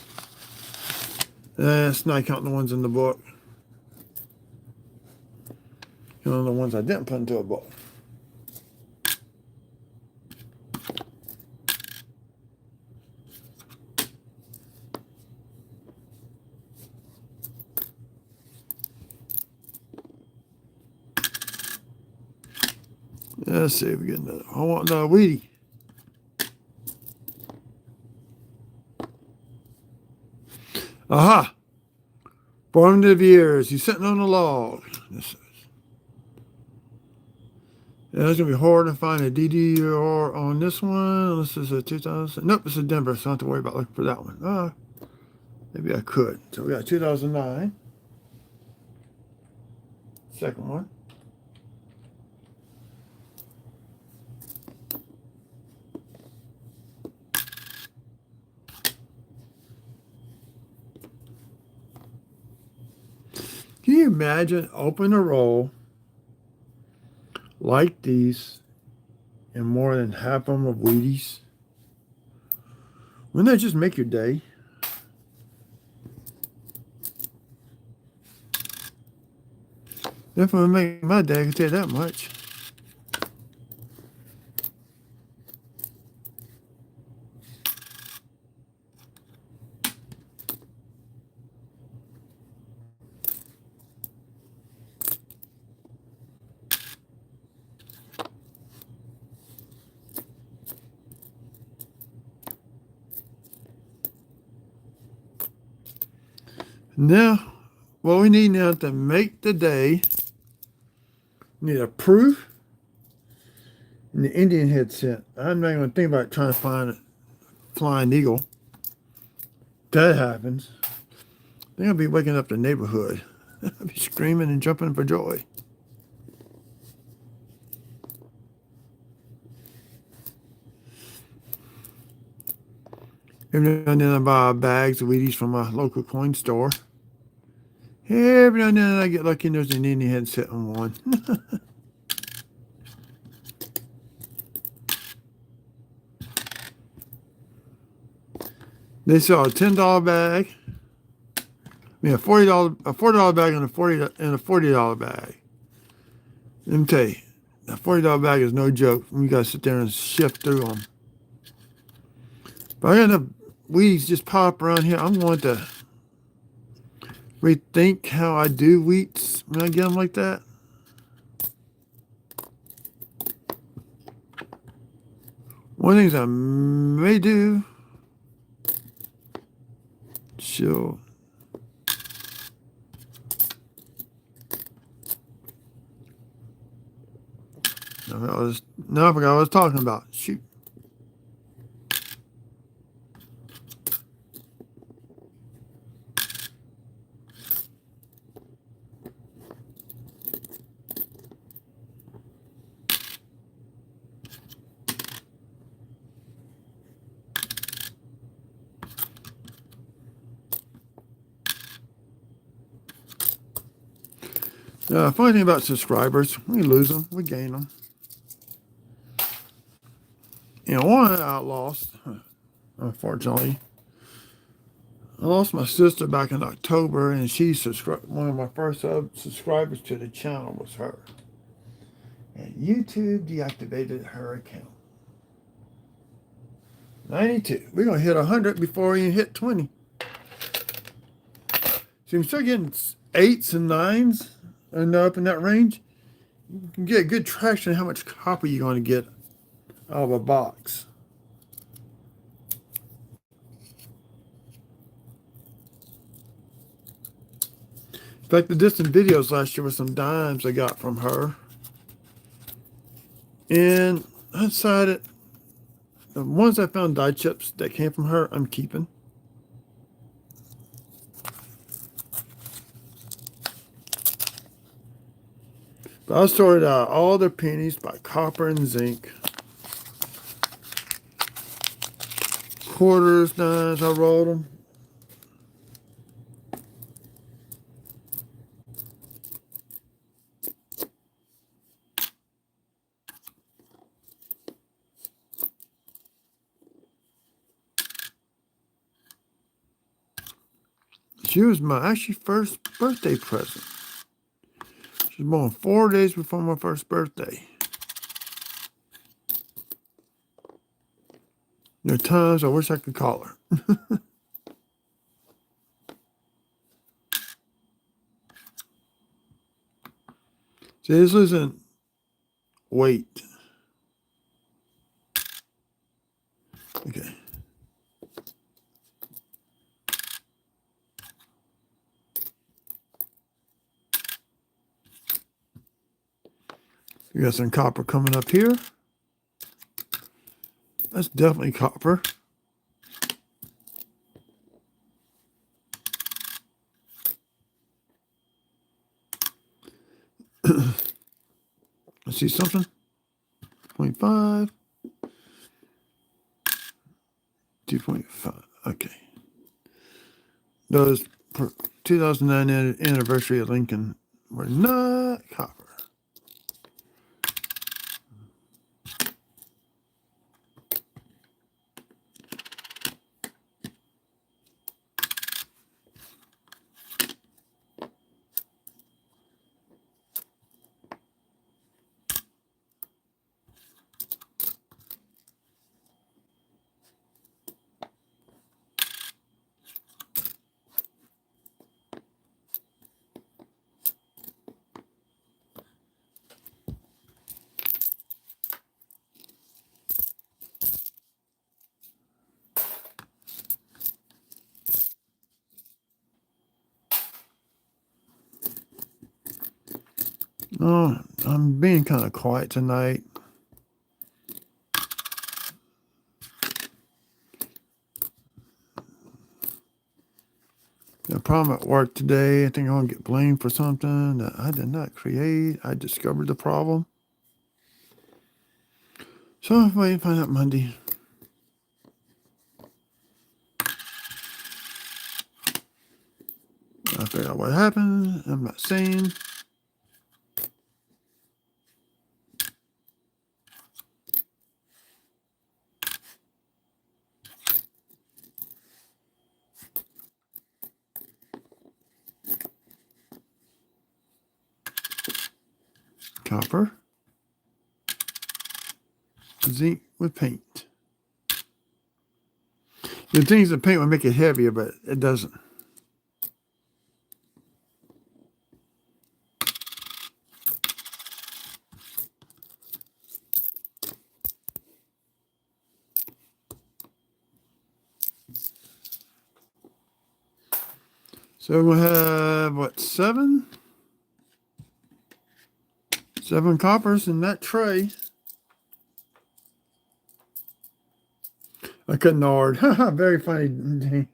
That's not counting the ones in the book. You know, the ones I didn't put into a book. Let's see if we get another. I want another weedy. Aha! Formative years. He's sitting on a log. Yeah, it's going to be hard to find a DDR on this one. This is a 2000. Nope, this is Denver, so I don't have to worry about looking for that one. Maybe I could. So we got 2009. Second one. you imagine open a roll like these and more than half of them of Wheaties? Wouldn't that just make your day? Definitely make my day, I can tell you that much. Now, what we need now to make the day, we need a proof and the Indian headset. I'm not even thinking about trying to find a flying eagle. That happens, I think I'll be waking up the neighborhood. I'll be screaming and jumping for joy. Every now and then I buy bags of Wheaties from a local coin store. Every now and then I get lucky and there's an Indian headset on one. They sell a $10 bag. I mean a $40 bag and a $40 bag. Let me tell you, a $40 bag is no joke. You gotta sit there and shift through them. But I got enough Wheaties just pop around here. I'm going to rethink how I do wheats when I get them like that. One of the things I may do, sure. No, I forgot what I was talking about. Shoot. Funny thing about subscribers, we lose them, we gain them. You know, one I lost, unfortunately. I lost my sister back in October, and she subscribed. One of my first subscribers to the channel was her. And YouTube deactivated her account. 92. We're going to hit 100 before we even hit 20. So you start getting 8s and 9s and up in that range, you can get good traction on how much copper you're going to get out of a box. In fact, the distant videos last year were some dimes I got from her. And I decided the ones I found die chips that came from her, I'm keeping. But I sorted out all their pennies by copper and zinc. Quarters, dimes, I rolled them. She was my actually first birthday present. She was born 4 days before my first birthday. There are times I wish I could call her. See, this isn't weight. Okay. We got some copper coming up here. That's definitely copper. Let's see something. 0.5. 2.5. Okay. Those 2009 anniversary of Lincoln were not copper. Oh, I'm being kind of quiet tonight. The problem at work today, I think I'm going to get blamed for something that I did not create. I discovered the problem. So I'm waiting to find out Monday. I figure out what happened. I'm not saying. Copper. Zinc with paint. The things the paint would make it heavier, but it doesn't. So we'll have, what, 7? 7 coppers in that tray. I couldn't hard. Very funny.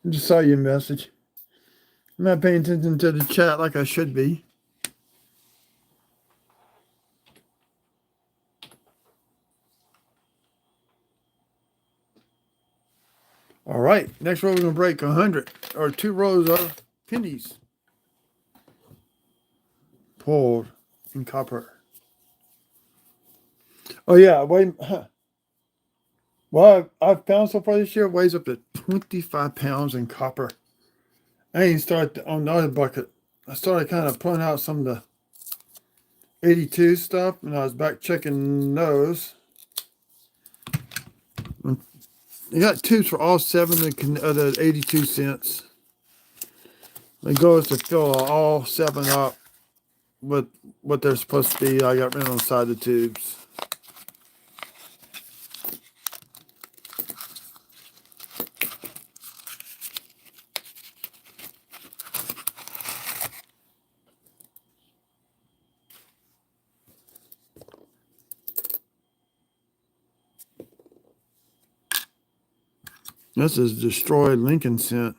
I just saw your message. I'm not paying attention to the chat like I should be. All right. Next row, we're going to break 100 or 2 rows of pennies. Poured in copper. Oh, yeah. Wait. Well, I've found so far this year, it weighs up to 25 pounds in copper. I ain't started on the other bucket. I started kind of pulling out some of the 82 stuff, and I was back checking those. You got tubes for all 7 of the 82 cents. The goal is to fill all 7 up with what they're supposed to be. I got rid on the side of the tubes. This is destroyed Lincoln cent.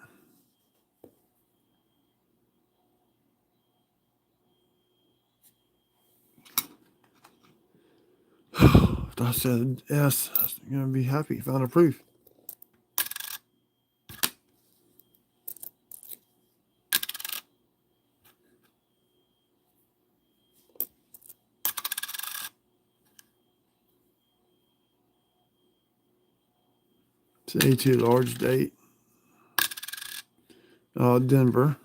I said, yes, I'm going to be happy. Found a proof. It's an A2 large date. Denver.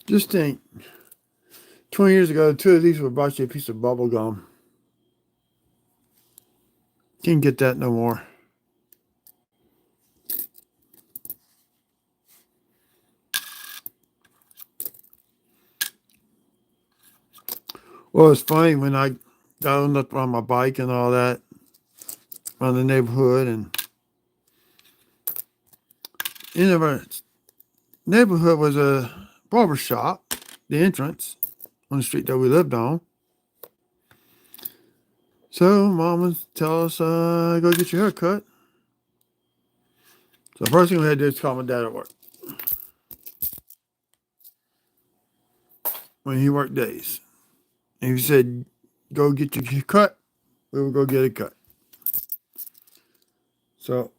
Just think, 20 years ago, 2 of these would bought you a piece of bubble gum. Can't get that no more. Well, it's funny when I got up on my bike and all that around the neighborhood, and in our neighborhood was a barber shop, the entrance on the street that we lived on. So Mom would tell us, go get your hair cut. So the first thing we had to do is call my dad at work. when he worked days. And if he said, go get your cut, we would go get a cut. So,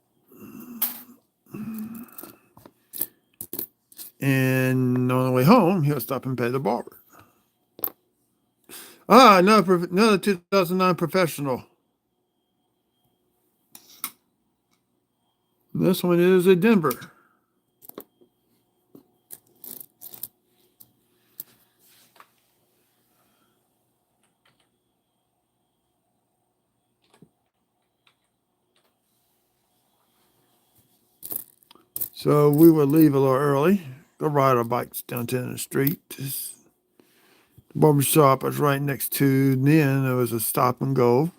and on the way home, he'll stop and pay the barber. Another 2009 professional. This one is a Denver. So we would leave a little early, go ride our bikes down to the street. The barbershop was right next to, then there was a stop and go.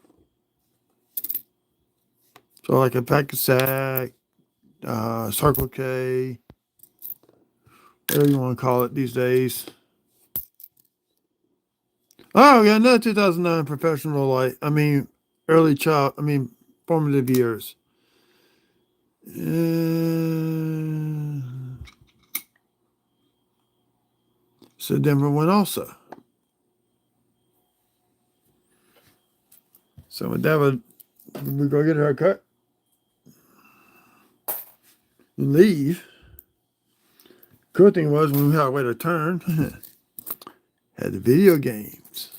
So like a Pack-A-Sack, Circle K, whatever you want to call it these days. Oh, we got another 2009 professional formative years. So Denver one also. So with that, we go get a haircut and leave. Cool thing was when we had a way to turn, had the video games.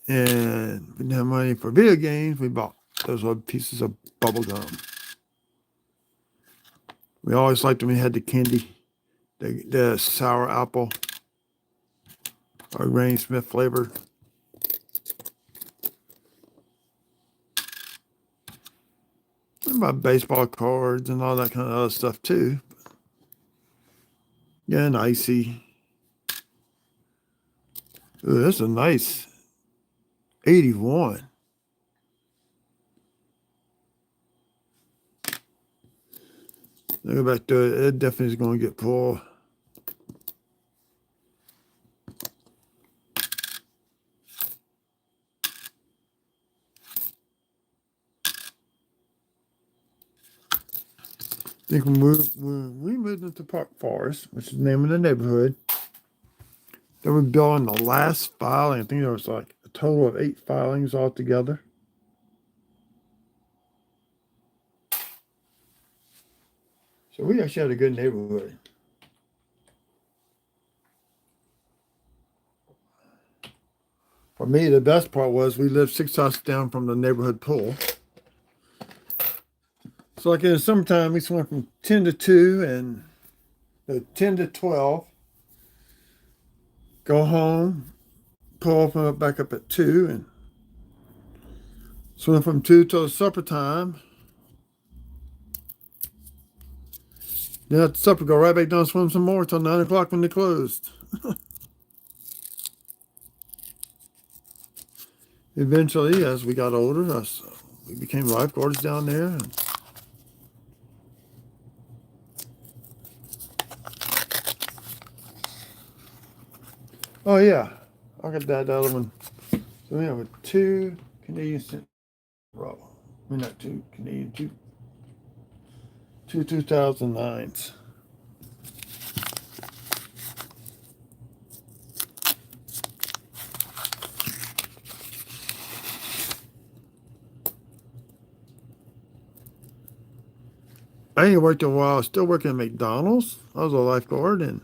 And we didn't have money for video games. We bought those little pieces of bubble gum. We always liked when we had the candy, the sour apple or Granny Smith flavor. And bought baseball cards and all that kind of other stuff too. Yeah, and icy. Ooh, that's a nice 81. Go back to it. It definitely is going to get pulled. I think when we moved into Park Forest, which is the name of the neighborhood, they were building the last filing. I think there was like a total of 8 filings altogether. So we actually had a good neighborhood. For me, the best part was we lived 6 houses down from the neighborhood pool. So like in the summertime, we swim from 10 to 2 and 10 to 12. Go home, pull up back up at 2 and swim from 2 till supper time. Then after supper, go right back down and swim some more till 9 o'clock when they closed. Eventually, as we got older, we became lifeguards down there. And oh yeah, I got that other one. So we have 2 Canadian cent roll. I mean, not 2 Canadian, 2 2009s. I ain't worked in a while. I was still working at McDonald's. I was a lifeguard and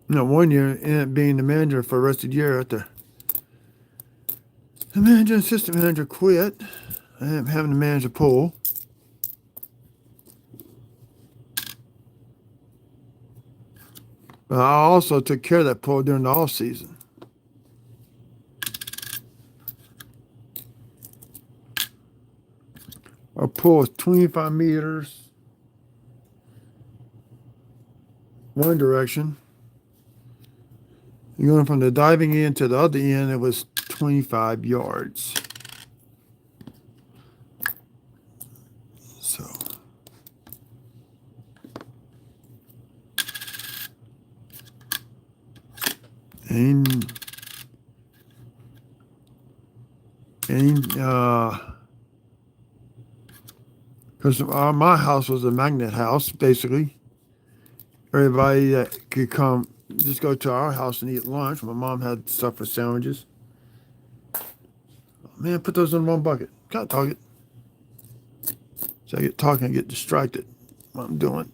one year ended up being the manager for the rest of the year after the manager and assistant manager quit. I ended up having to manage a pool. But I also took care of that pool during the off season. Our pool is 25 meters one direction. You're going from the diving end to the other end, it was 25 yards. So, and Because my house was a magnet house, basically. Everybody that could come just go to our house and eat lunch. My mom had stuff for sandwiches. Man, put those in one bucket. Can't talk it. So I get talking, I get distracted. What I'm doing.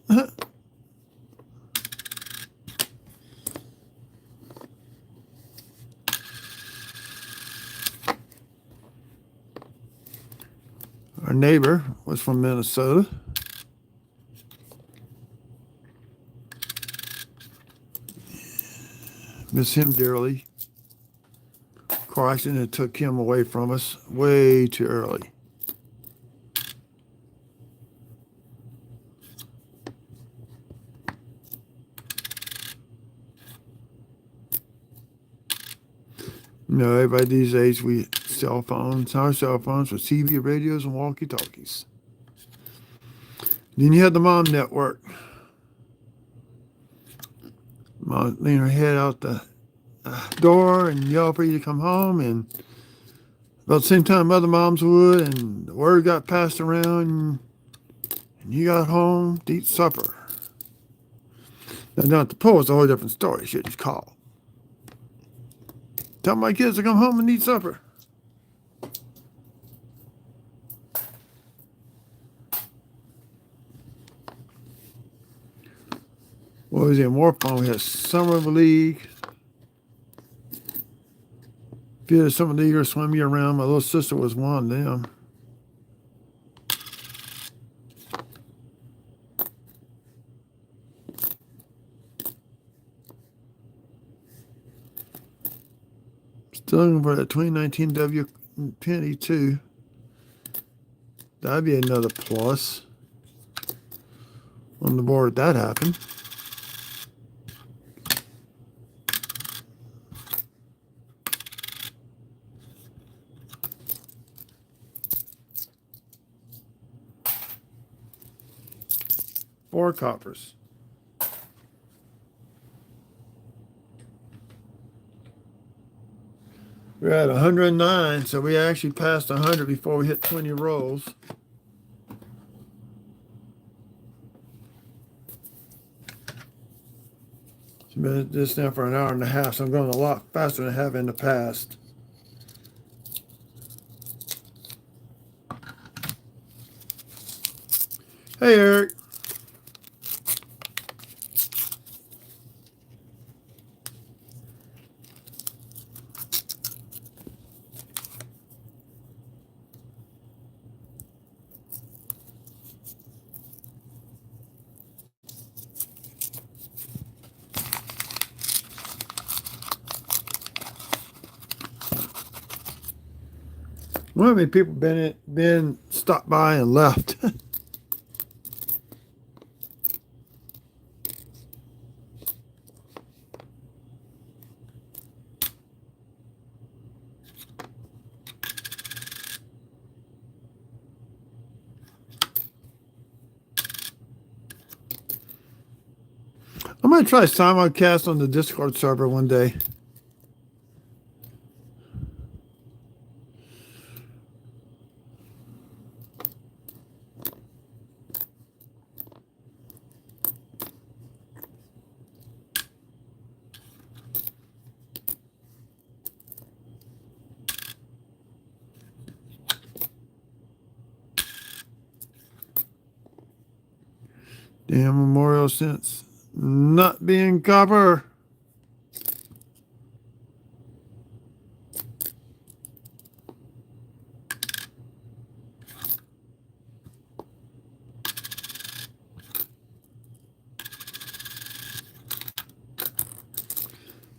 Our neighbor was from Minnesota. Miss him dearly. Car accident took him away from us way too early. You know, everybody these days, we cell phones, our cell phones with TV, radios, and walkie-talkies. Then you had the mom network. Mom lean her head out the door and yell for you to come home, and about the same time other moms would, and the word got passed around, and you got home to eat supper. Now down at the pool, it's a whole different story. Shit, just call. Tell my kids to come home and eat supper. What was it? More fun. We had summer league. If you had a summer league or swim year round, my little sister was one of them. Still looking for that 2019 W penny too. That'd be another plus on the board if that happened. Four coppers. We're at 109, so we actually passed 100 before we hit 20 rolls. It's been just now for an hour and a half, so I'm going a lot faster than I have in the past. Hey, Eric. Well, how many people been stopped by and left? I might try simulcast on the Discord server one day. Damn Memorial since not being copper.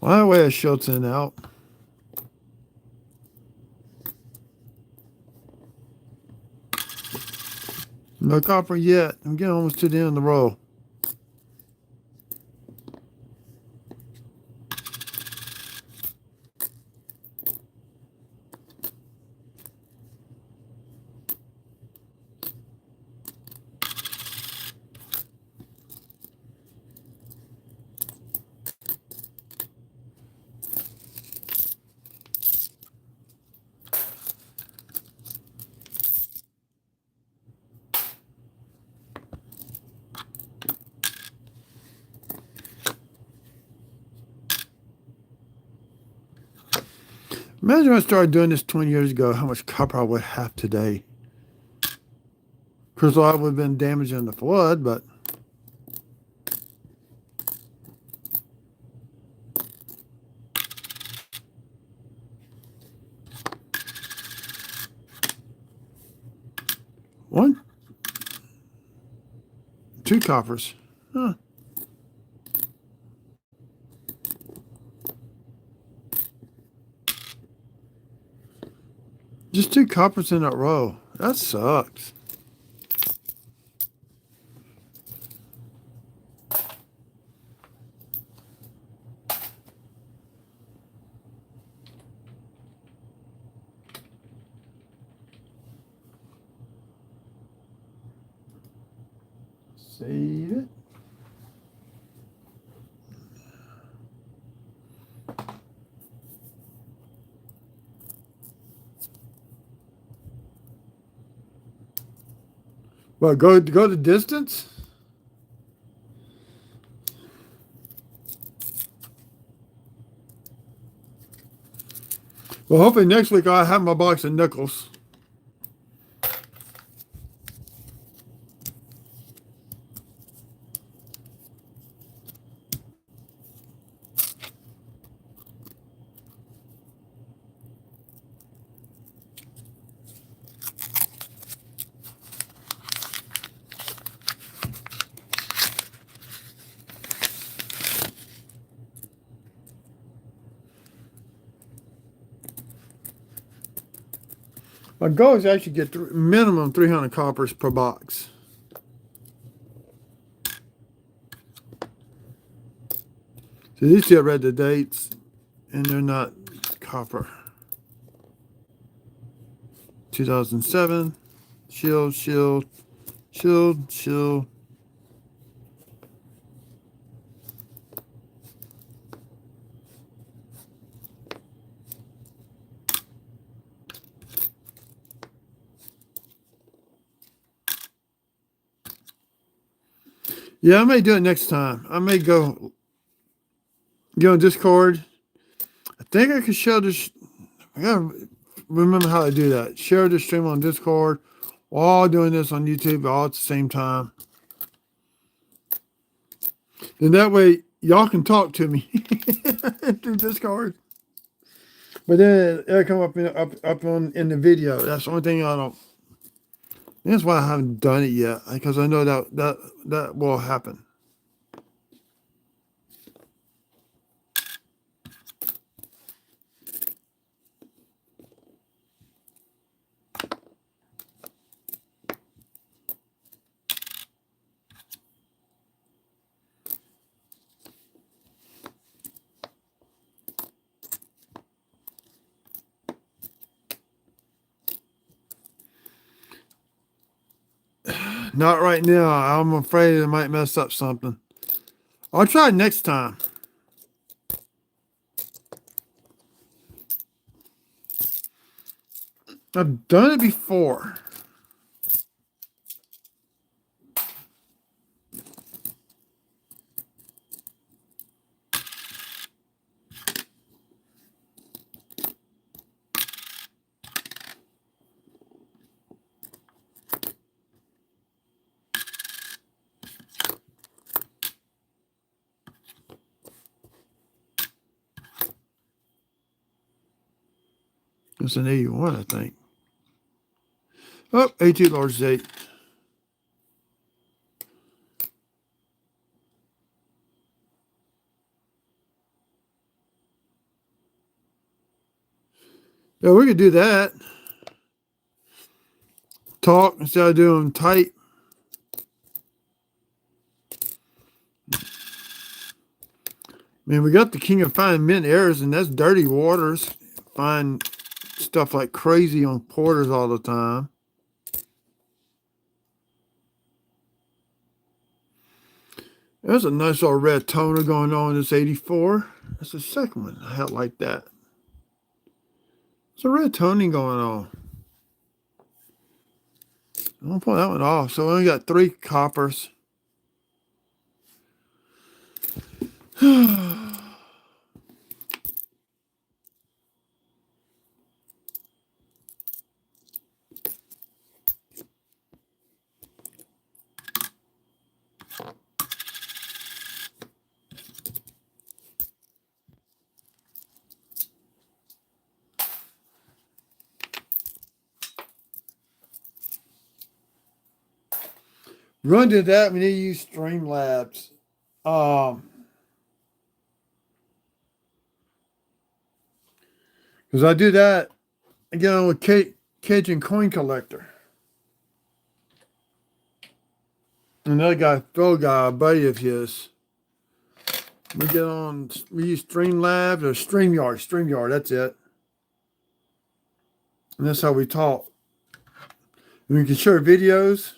Well, that way it shuts in out. No copper yet. I'm getting almost to the end of the row. Imagine if I started doing this 20 years ago, how much copper I would have today. Of course, a lot would have been damaged in the flood, but one, two coppers. Huh. Just two coppers in a row. That sucks. Save it. Well, go the distance. Well, hopefully next week I'll have my box of nickels. My goal is to actually get minimum 300 coppers per box. So these two I read the dates, and they're not copper. 2007, shield, shield, shield, shield. Yeah, I may do it next time. I may go on Discord. I think I can share this. I gotta remember how to do that. Share the stream on Discord while doing this on YouTube all at the same time. And that way y'all can talk to me through Discord. But then it'll come up in the video. That's the only thing I don't. That's why I haven't done it yet, because I know that will happen. Not right now. I'm afraid I might mess up something. I'll try next time. I've done it before. It's an 81, I think. Oh, 18 large 8. Yeah, we could do that. Talk instead of doing type. I mean, we got the king of fine mint errors, and that's dirty waters. Find stuff like crazy on porters all the time. There's a nice little red toner going on in this 84. That's the second one I had like that. There's a red toning going on. I'm going to pull that one off. So we only got 3 coppers. We're going to do that. We need to use Streamlabs. Because I do that again with Cajun Coin Collector. Another guy, Phil guy, a buddy of his. We use Streamlabs or StreamYard, that's it. And that's how we talk. And we can share videos.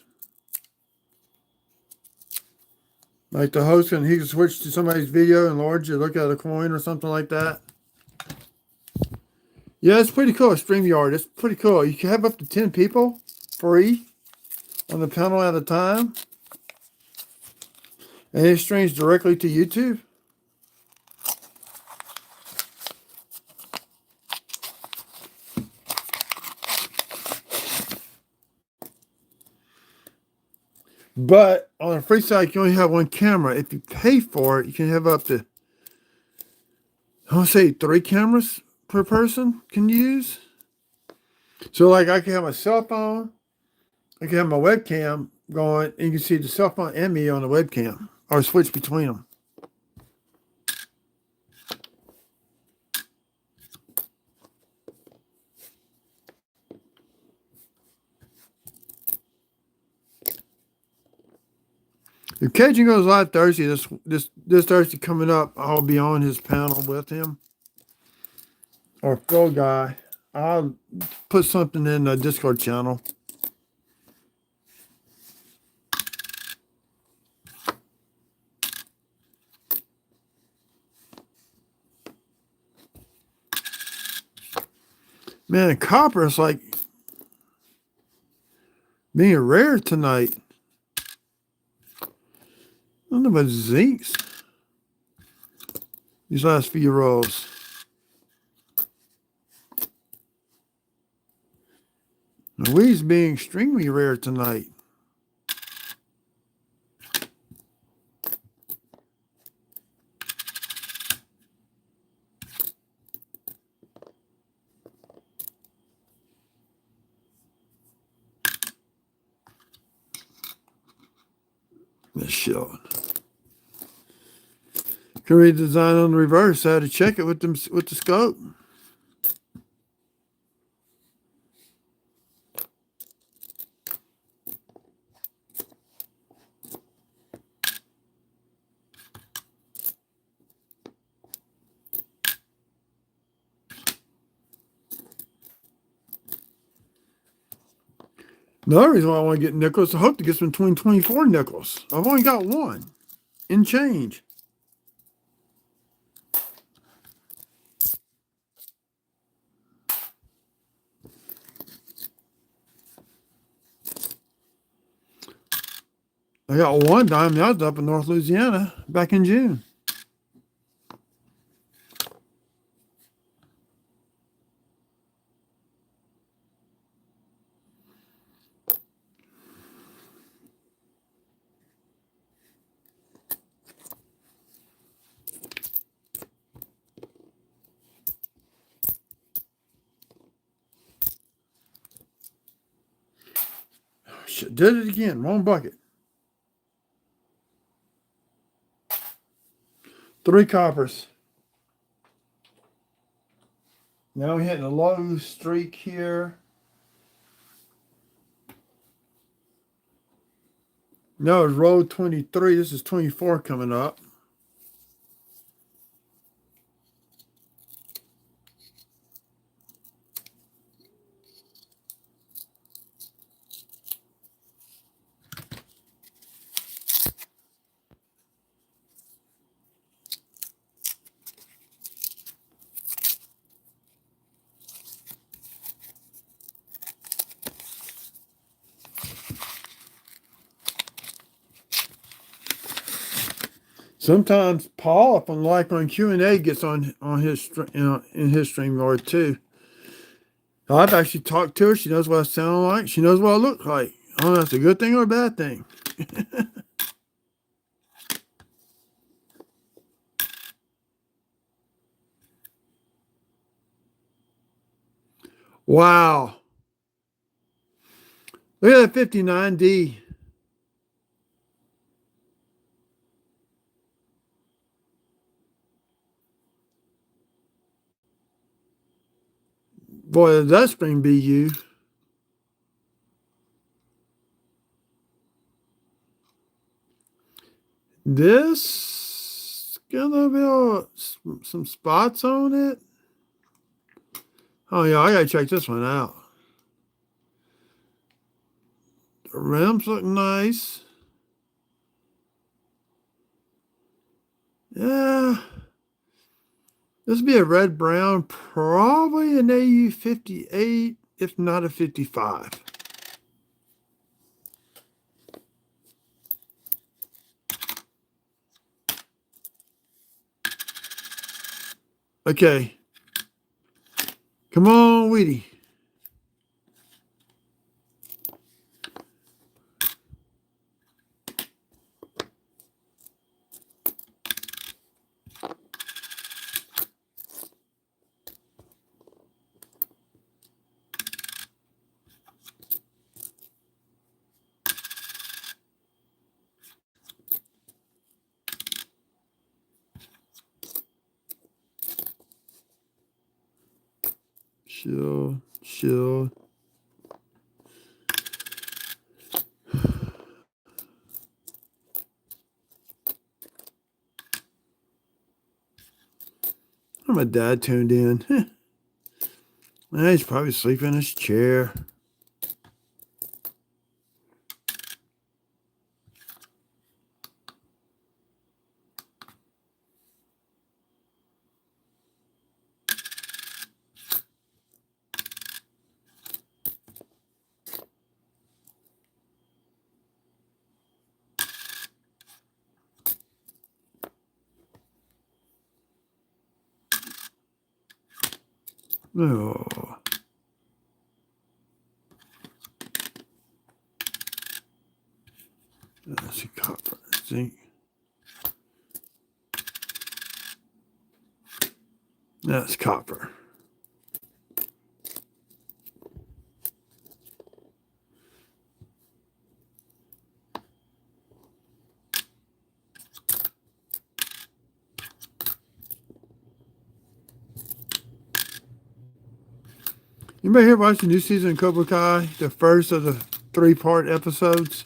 Like the host, and he can switch to somebody's video, enlarge it, look at a coin or something like that. Yeah, it's pretty cool. StreamYard, it's pretty cool. You can have up to 10 people free on the panel at a time. And it streams directly to YouTube. But on a free site, you can only have one camera. If you pay for it, you can have up to, I want to say 3 cameras per person can use. So like I can have my cell phone, I can have my webcam going, and you can see the cell phone and me on the webcam, or switch between them. If Cajun goes live Thursday, this Thursday coming up, I'll be on his panel with him. Or Phil guy. I'll put something in the Discord channel. Man, copper is like being rare tonight. I don't know about zincs. These last few rolls. The weed's being extremely rare tonight. This shit. Can redesign on the reverse. I had to check it with the scope. Another reason why I want to get nickels, I hope to get some 2024 nickels. I've only got one in change. I got one diamond. I was up in North Louisiana back in June. Shit, did it again. Wrong bucket. 3 coppers. Now we're hitting a low streak here. No, it's row 23. This is 24 coming up. Sometimes Paul from Like on Q&A gets on his in his StreamYard too. I've actually talked to her. She knows what I sound like. She knows what I look like. I don't know if it's a good thing or a bad thing. Wow. Look at that 59D. Boy, that spring BU. This got a little bit some spots on it. Oh yeah, I gotta check this one out. The rims look nice. Yeah. This would be a red brown, probably an AU 58, if not a 55. Okay. Come on, Weedy. Chill. My dad tuned in. He's probably sleeping in his chair. Oh. Let's see, copper, zinc. That's copper. Anybody here watch the new season of Cobra Kai? The first of the 3-part episodes?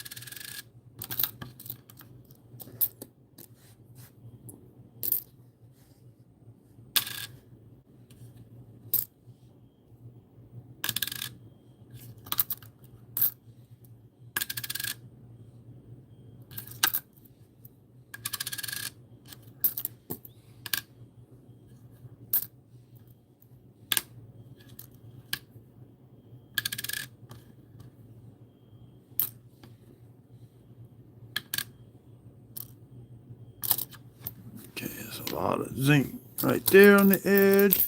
Okay, there's a lot of zinc right there on the edge.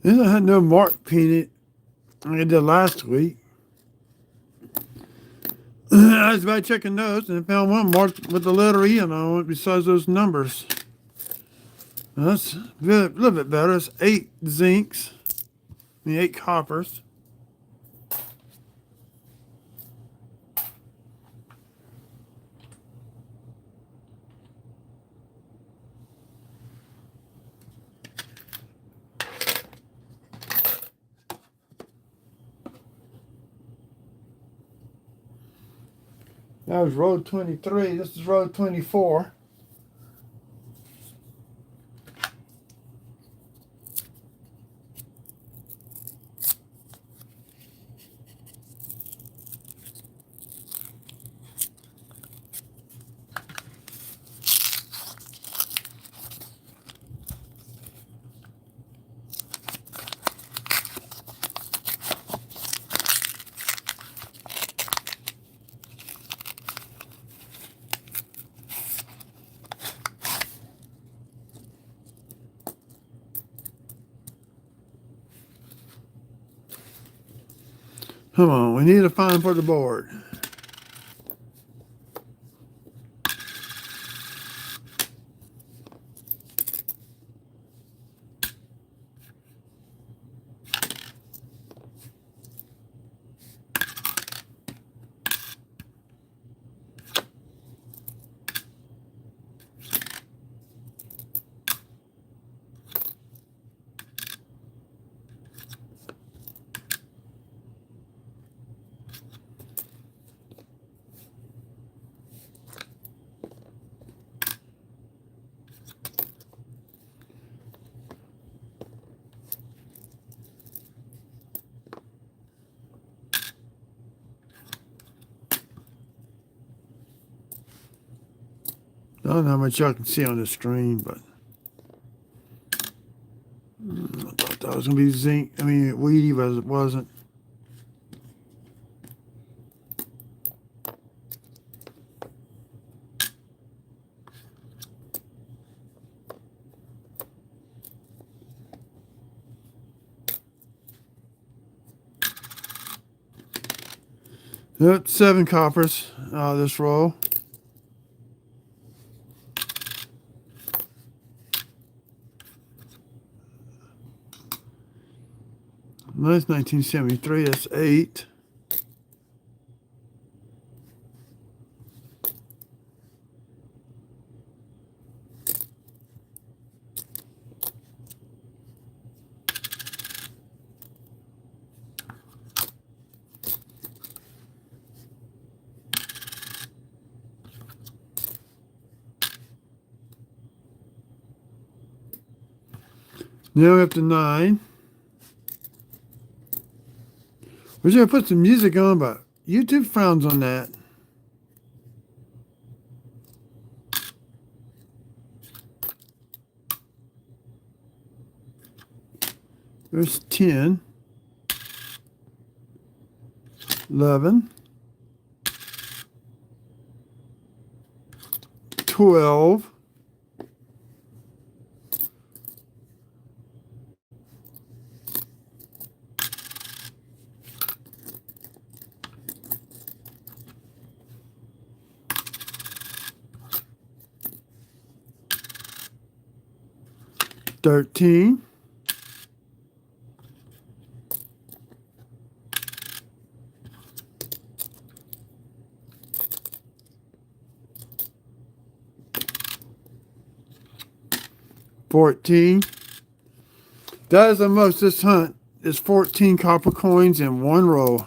Then I had no mark painted like I did last week. I was about checking those and I found one marked with the letter E on it besides those numbers. That's a little bit better. It's 8 zincs, 8 coppers. That was road 23. This is road 24. Come on, we need a find for the board. I don't know how much y'all can see on the screen, but I thought that was going to be zinc. I mean, weedy, but it wasn't. Yep, 7 coppers out of this roll. That's 1973. That's 8. Now we're up to 9. We're going to put some music on, but YouTube frowns on that. There's 10, 11, 12, 13, 14. That is the most this hunt is 14 copper coins in one row.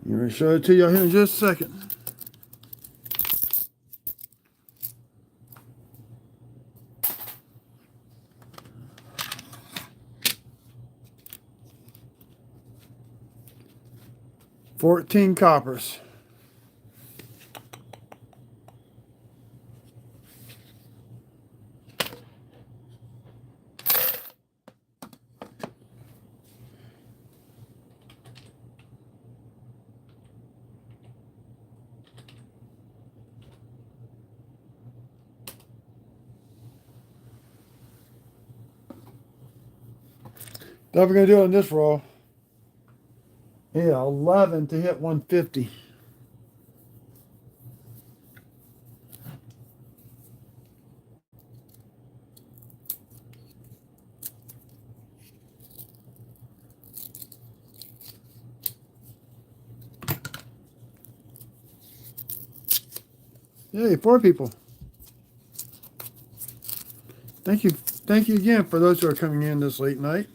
I'm going to show it to y'all here in just a second. $14 coppers. That's what we're going to do on this roll. Yeah, 11 to hit 150. Hey, 4 people. Thank you. Thank you again for those who are coming in this late night.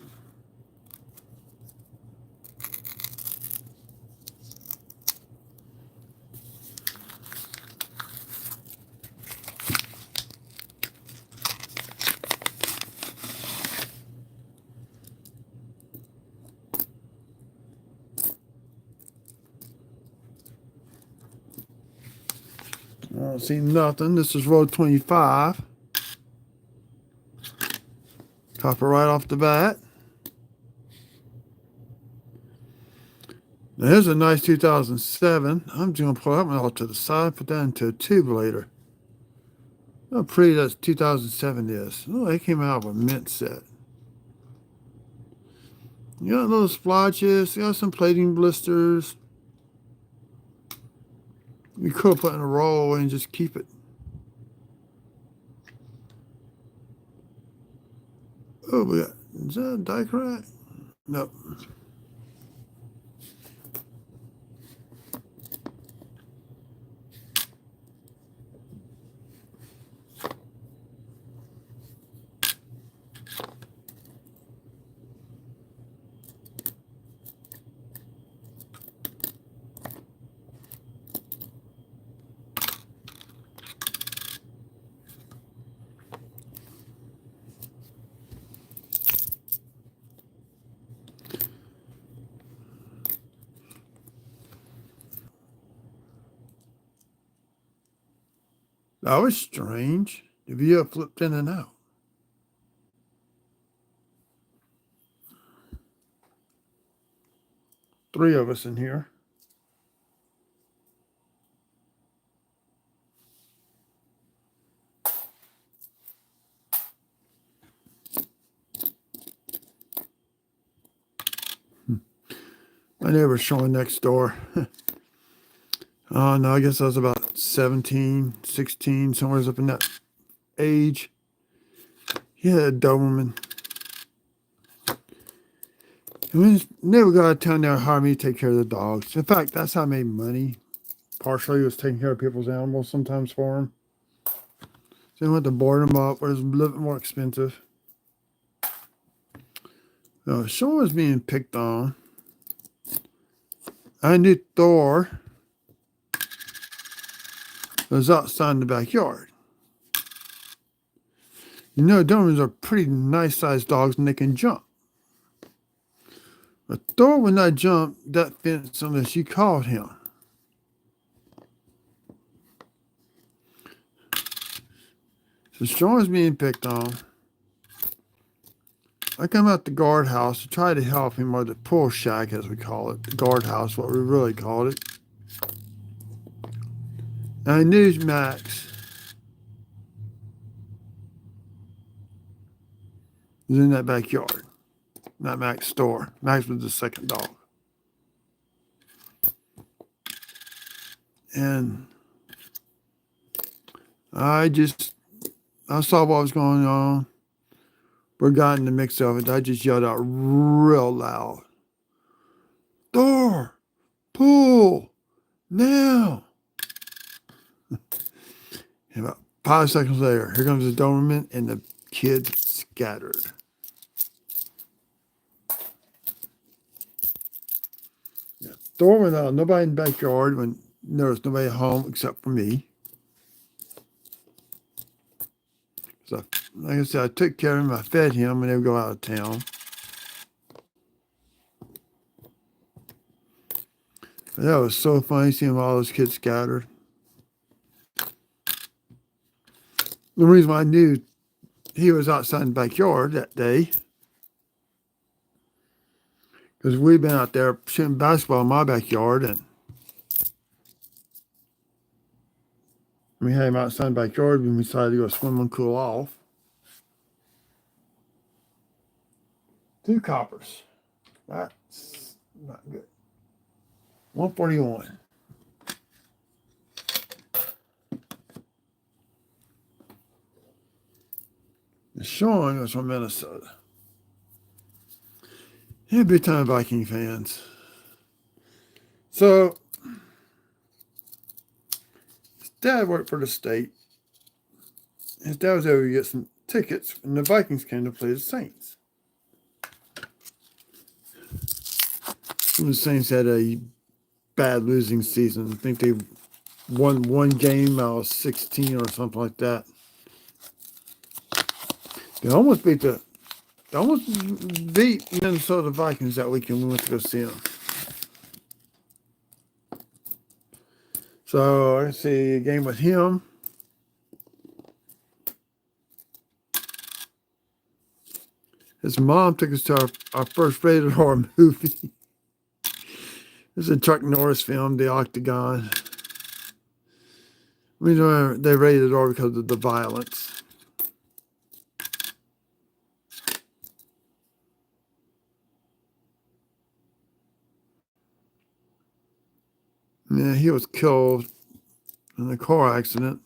I don't see nothing. This is row 25. Copper right off the bat. Now here's a nice 2007. I'm just going to pull that one off to the side, put that into a tube later. How pretty that 2007 is. Oh, they came out with a mint set. You got little splotches. You got some plating blisters. You could put in a roll and just keep it. Oh, we got, is that a die crack? Nope. That was strange. The video flipped in and out. Three of us in here. My neighbor's showing next door. Oh, no, I guess I was about 17, 16, somewhere up in that age. He had a Doberman. And we never got out of town there, hired me to take care of the dogs. In fact, that's how I made money. Partially was taking care of people's animals sometimes for them. So I went to board them up, where it was a little bit more expensive. Sean was being picked on. I knew Thor was outside in the backyard. You know, Dobermans are pretty nice sized dogs and they can jump. But Thor would not jump that fence unless you called him. So Sean was being picked on. I come out the guardhouse to try to help him, or the pull shack as we call it. The guardhouse, what we really called it. And I knew Max was in that backyard. Not Max's store. Max was the second dog. And I saw what was going on. We got in the mix of it. I just yelled out real loud. Thor, pull, now. And about 5 seconds later, here comes the Doberman and the kids scattered. Yeah, Thor went out. Nobody in the backyard when there was nobody at home except for me. So, like I said, I took care of him. I fed him when they would go out of town. But that was so funny seeing all those kids scattered. The reason why I knew he was outside in the backyard that day, because we'd been out there shooting basketball in my backyard, and we had him outside in the backyard when we decided to go swim and cool off. 2 coppers. That's not good. 141. And Sean was from Minnesota. He had big time Viking fans. So his dad worked for the state. His dad was able to get some tickets, and the Vikings came to play the Saints. And the Saints had a bad losing season. I think they won 1 game out of 16 or something like that. They almost beat Minnesota Vikings that weekend. We went to go see them. So I see a game with him. His mom took us to our first rated R movie. This is a Chuck Norris film, The Octagon. We know they rated R because of the violence. Yeah, he was killed in a car accident.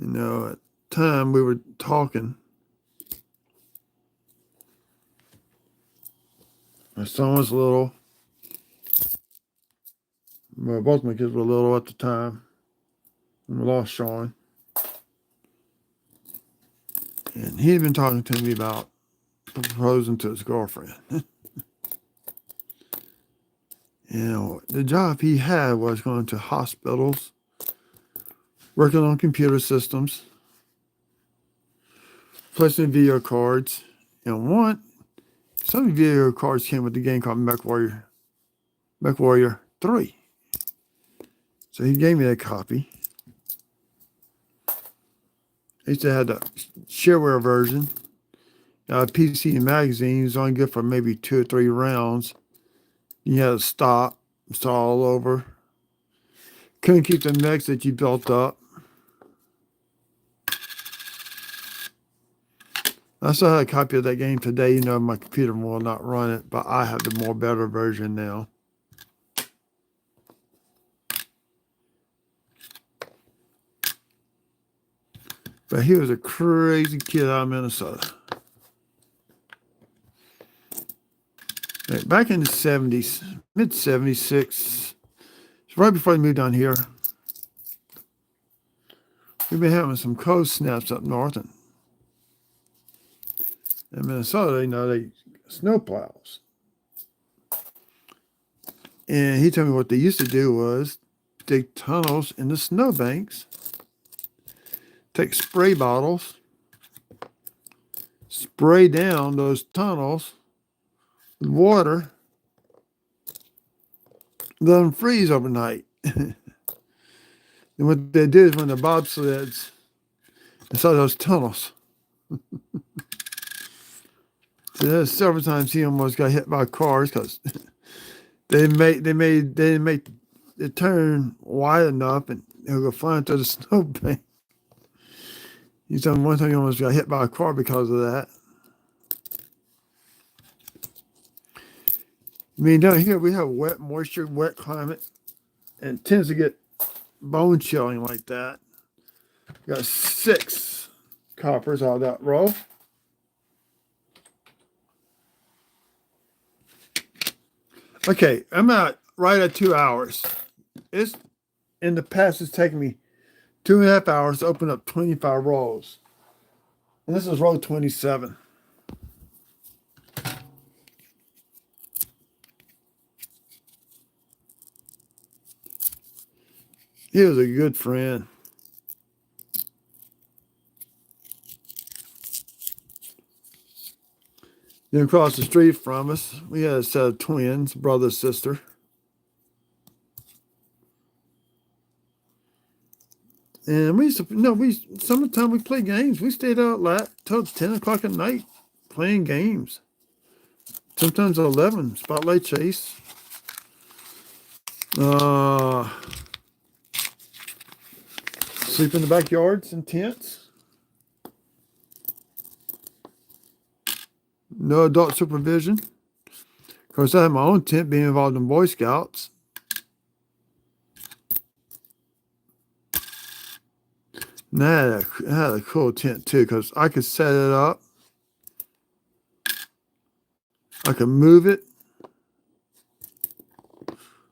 You know, at the time we were talking. My son was little. Well, both my kids were little at the time. And we lost Sean. And he had been talking to me about proposing to his girlfriend. You know, the job he had was going to hospitals, working on computer systems, placing video cards. And some video cards came with the game called MechWarrior MechWarrior 3. So he gave me a copy. I used to have the shareware version. PC magazine is only good for maybe 2 or 3 rounds. You had to stop. It's all over. Couldn't keep the mechs that you built up. I still have a copy of that game today. You know, my computer will not run it, but I have the more better version now. But he was a crazy kid out of Minnesota. Back in the 70s, mid-76, right before I moved down here, we've been having some cold snaps up north. And in Minnesota, you know, they snow plows. And he told me what they used to do was dig tunnels in the snowbanks, take spray bottles, spray down those tunnels with water, let them freeze overnight. And what they did is when the bobsleds inside those tunnels, so there's several times he almost got hit by cars because they didn't make the turn wide enough and they would go flying through the snowbank. He told me one time he almost got hit by a car because of that. I mean, down here we have wet climate, and it tends to get bone chilling like that. Got 6 coppers out of that row. Okay, I'm right at 2 hours. It's in the past. It's taken me 2.5 hours to open up 25 rolls, and this is row 27. He was a good friend. Then across the street from us, we had a set of twins, brother, sister. And summertime we play games. We stayed out till 10 o'clock at night playing games. Sometimes 11, spotlight chase. Sleep in the backyards in tents. No adult supervision. Of course, I had my own tent being involved in Boy Scouts. And I had a cool tent too because I could set it up. I could move it.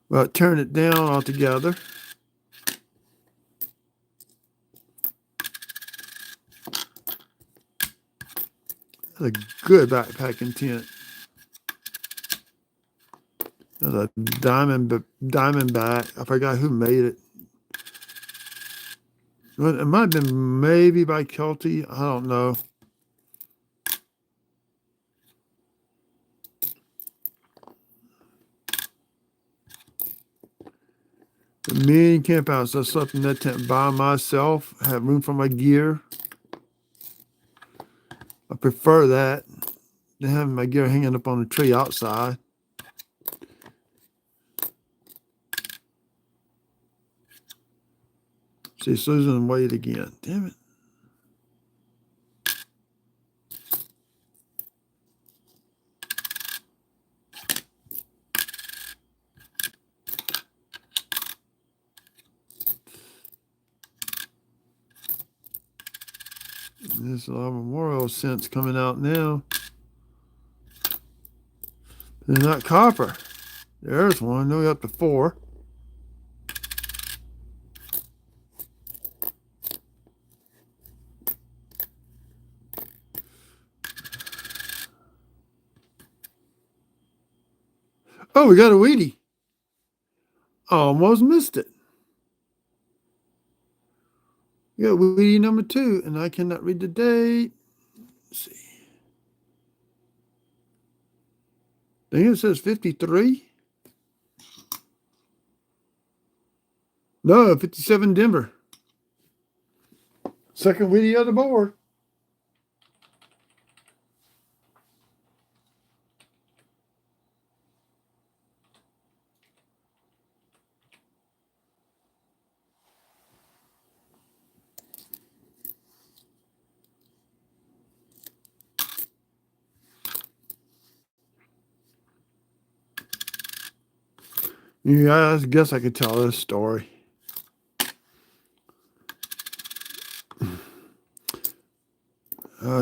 Well, turn it down altogether. That's a good backpacking tent. There's a Diamondback. I forgot who made it. It might have been maybe by Kelty. I don't know. The main camp house. I slept in that tent by myself. Have room for my gear. I prefer that than having my gear hanging up on the tree outside. See, it's losing weight again. Damn it. There's a lot of memorial scents coming out now. They're not copper. There's one. No, we up to 4. Oh, we got a Wheatie. Almost missed it. We got Wheatie number 2, and I cannot read the date. Let's see. I think it says 53. No, 57 Denver. Second video of the board. Yeah, I guess I could tell this story.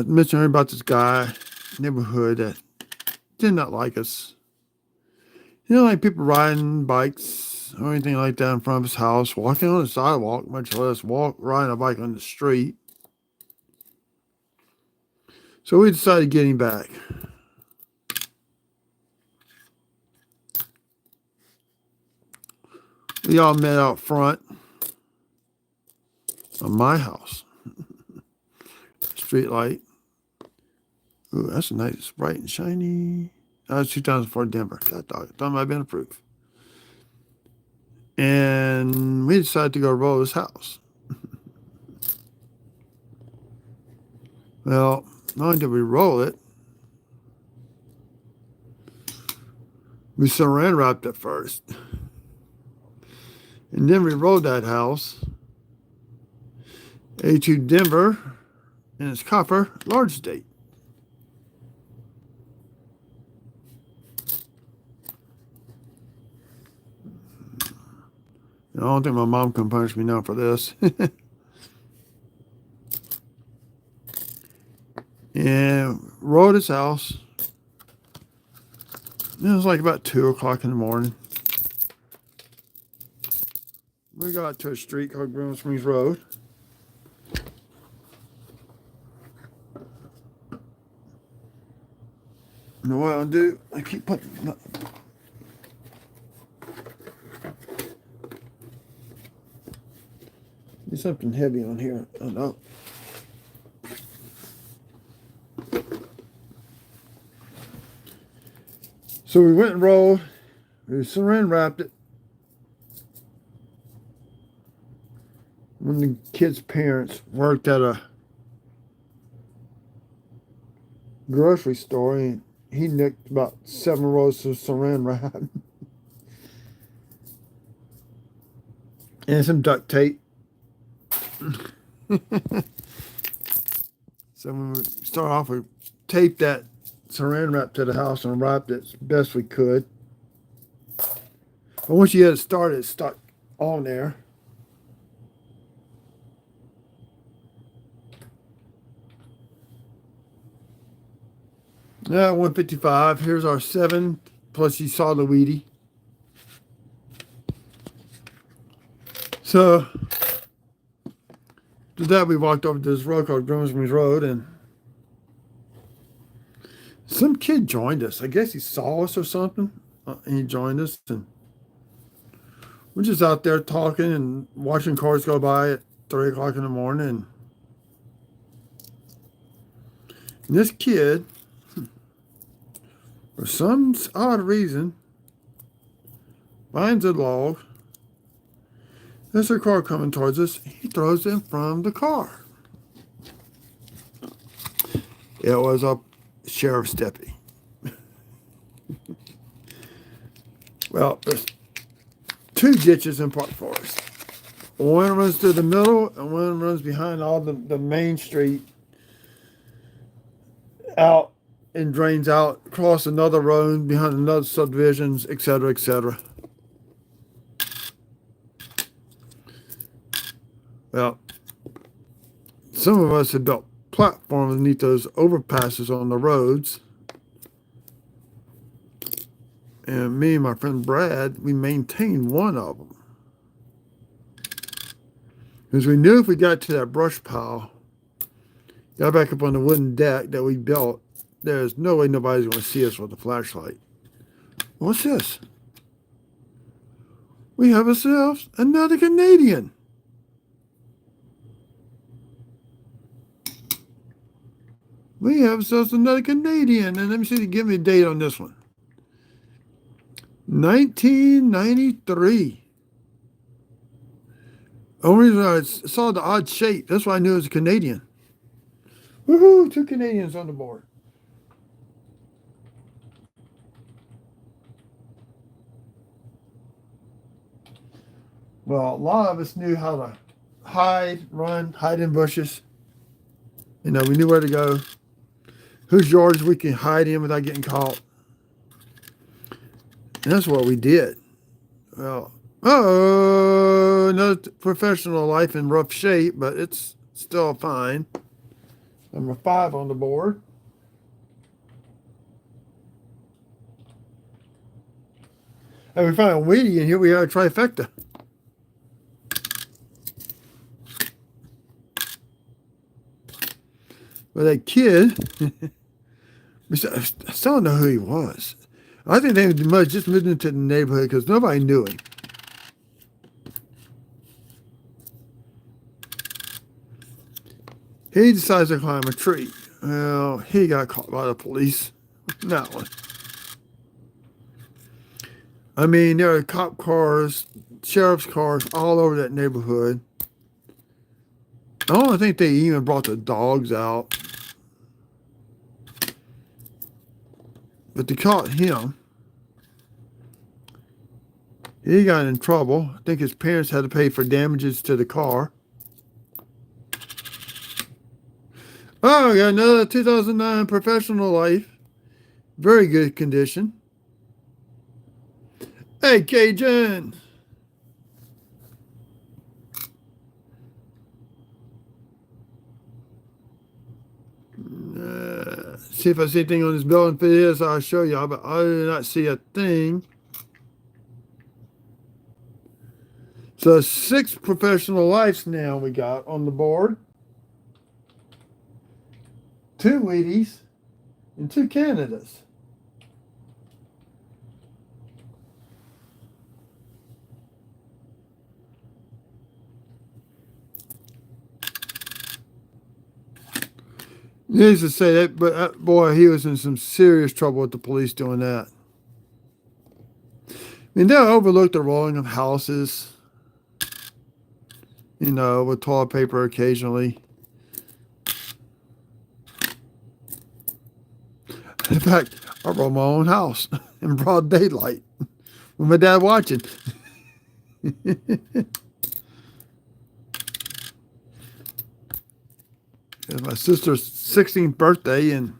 Mentioned about this guy, neighborhood that did not like us. You know, like people riding bikes or anything like that in front of his house, walking on the sidewalk, much less riding a bike on the street. So we decided to get him back. We all met out front of my house. Street light. Ooh, that's nice, bright and shiny. That was 2004 Denver. God dog, thought might have been approved. And we decided to go roll his house. Well, not only did we roll it, we saran wrapped it first. And then we rolled that house. A2 Denver and its copper, large date. I don't think my mom can punish me now for this. And rolled his house. It was like about 2 o'clock in the morning. We got to a street called Greenwood Springs Road. And what I'll do, I keep putting... There's something heavy on here. Oh, no. So we went and rolled. We saran wrapped it. One of the kids' parents worked at a grocery store, and he nicked about 7 rolls of saran wrap and some duct tape. So when we start off, we taped that saran wrap to the house and wrapped it as best we could. But once you get it started, it's stuck on there. Yeah, 155. Here's our 7. Plus you saw the weedy. So to that, we walked over to this road called Grimsby's Road, and some kid joined us. I guess he saw us or something, and he joined us, and we're just out there talking and watching cars go by at 3 o'clock in the morning. And this kid, for some odd reason, finds a log. There's a car coming towards us. He throws it in front of the car. It was a sheriff's deputy. Well, there's 2 ditches in Park Forest. One runs through the middle, and one runs behind all the main street out and drains out across another road behind another subdivisions, etc., etc. Well, some of us had built platforms underneath those overpasses on the roads. And me and my friend Brad, we maintained one of them. Because we knew if we got to that brush pile, got back up on the wooden deck that we built, there's no way nobody's going to see us with a flashlight. What's this? We have ourselves another Canadian. We have ourselves another Canadian. And let me see, give me a date on this one. 1993. Only reason I saw the odd shape, that's why I knew it was a Canadian. Woohoo! 2 Canadians on the board. Well, a lot of us knew how to hide, run, hide in bushes. You know, we knew where to go. Whose yards we can hide in without getting caught. And that's what we did. Well, another professional life in rough shape, but it's still fine. Number 5 on the board. And we found a Wheatie, and here we are, a trifecta. But that kid, I still don't know who he was. I think they just moved into the neighborhood because nobody knew him. He decides to climb a tree. Well, he got caught by the police. That one. I mean, there are cop cars, sheriff's cars all over that neighborhood. I don't think they even brought the dogs out. But they caught him. He got in trouble. I think his parents had to pay for damages to the car. Oh, we got another 2009 Professional Life. Very good condition. Hey, Cajun. See if I see anything on this building. If it is, I'll show y'all, but I do not see a thing. So 6 Professional Lives now we got on the board. 2 Wheaties and 2 Canadas. Needless to say that, but boy, he was in some serious trouble with the police doing that. I mean, they overlooked the rolling of houses, you know, with toilet paper occasionally. In fact, I rolled my own house in broad daylight with my dad watching. It was my sister's 16th birthday, and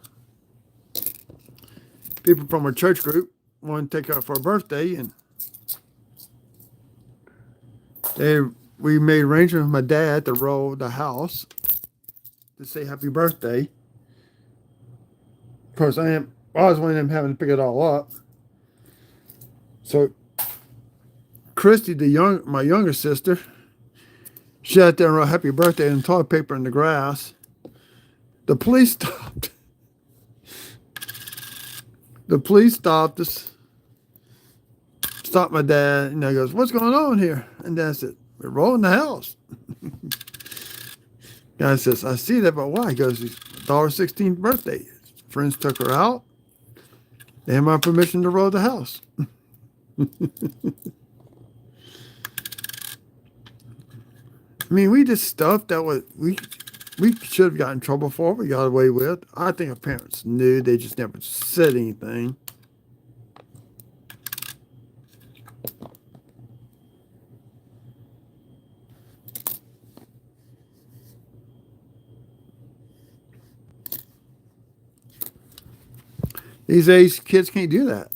people from our church group wanted to take her for her birthday, and we made arrangements with my dad to roll the house to say happy birthday. Of course, I was one of them having to pick it all up. So Christy, my younger sister, she out there and wrote happy birthday and toilet paper in the grass. The police stopped. The police stopped us. Stopped my dad, and he goes, "What's going on here?" And Dad said, "We're rolling the house." Guy says, "I see that, but why?" He goes, "It's daughter's 16th birthday. Friends took her out. They had my permission to roll the house." I mean, we did stuff that we should have gotten in trouble for. We got away with. I think our parents knew. They just never said anything. These days, kids can't do that.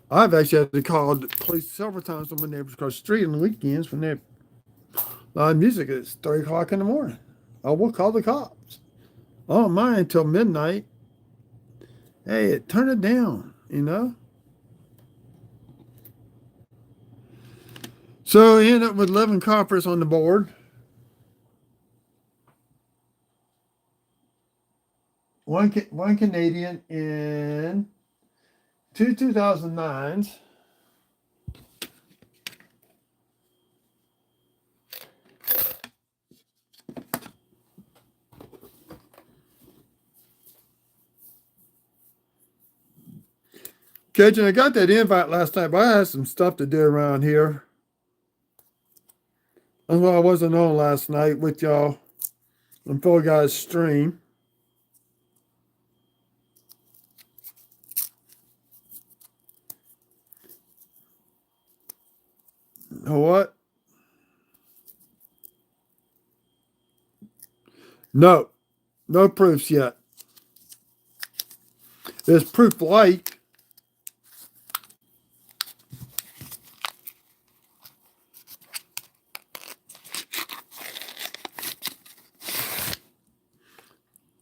I've actually had to call the police several times on my neighbors across the street on the weekends when they're loud music. It's 3 o'clock in the morning. Oh, we'll call the cops. I don't mind until midnight. Hey, turn it down, you know? So we ended up with 11 coppers on the board. One Canadian in 2 2009s. Cajun, I got that invite last night, but I had some stuff to do around here. That's why I wasn't on last night with y'all on Full Guys stream. Oh, what? No. No proofs yet. There's proof like.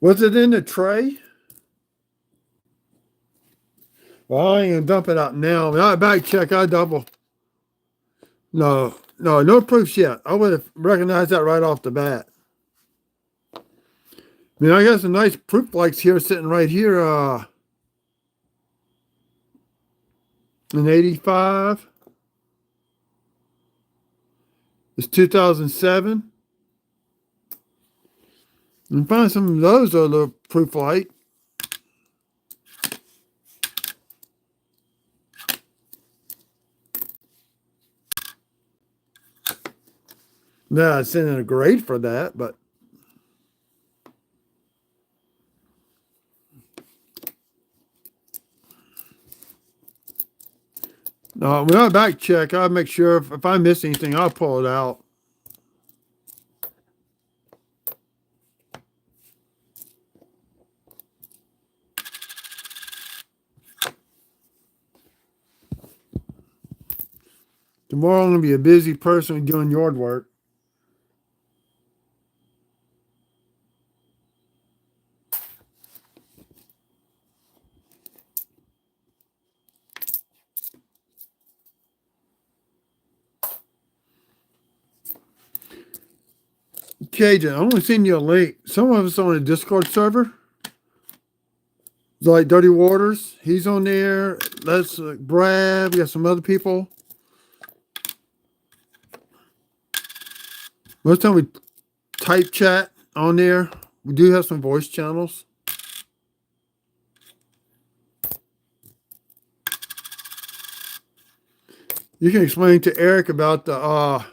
Was it in the tray? Well, I ain't gonna dump it out now. When I back check, I double. No proofs yet. I would have recognized that right off the bat. I mean, I got some nice proof likes here sitting right here. In 85. It's 2007. And find some of those are the proof light. Nah, it's in a grade for that, but no, when I back check, I'll make sure if I miss anything, I'll pull it out. Tomorrow I'm gonna be a busy person doing yard work. Cajun, I'm gonna send you a link. Some of us on a Discord server. It's like Dirty Waters. He's on there. That's Brad. We got some other people. Most time we type chat on there. We do have some voice channels. You can explain to Eric about the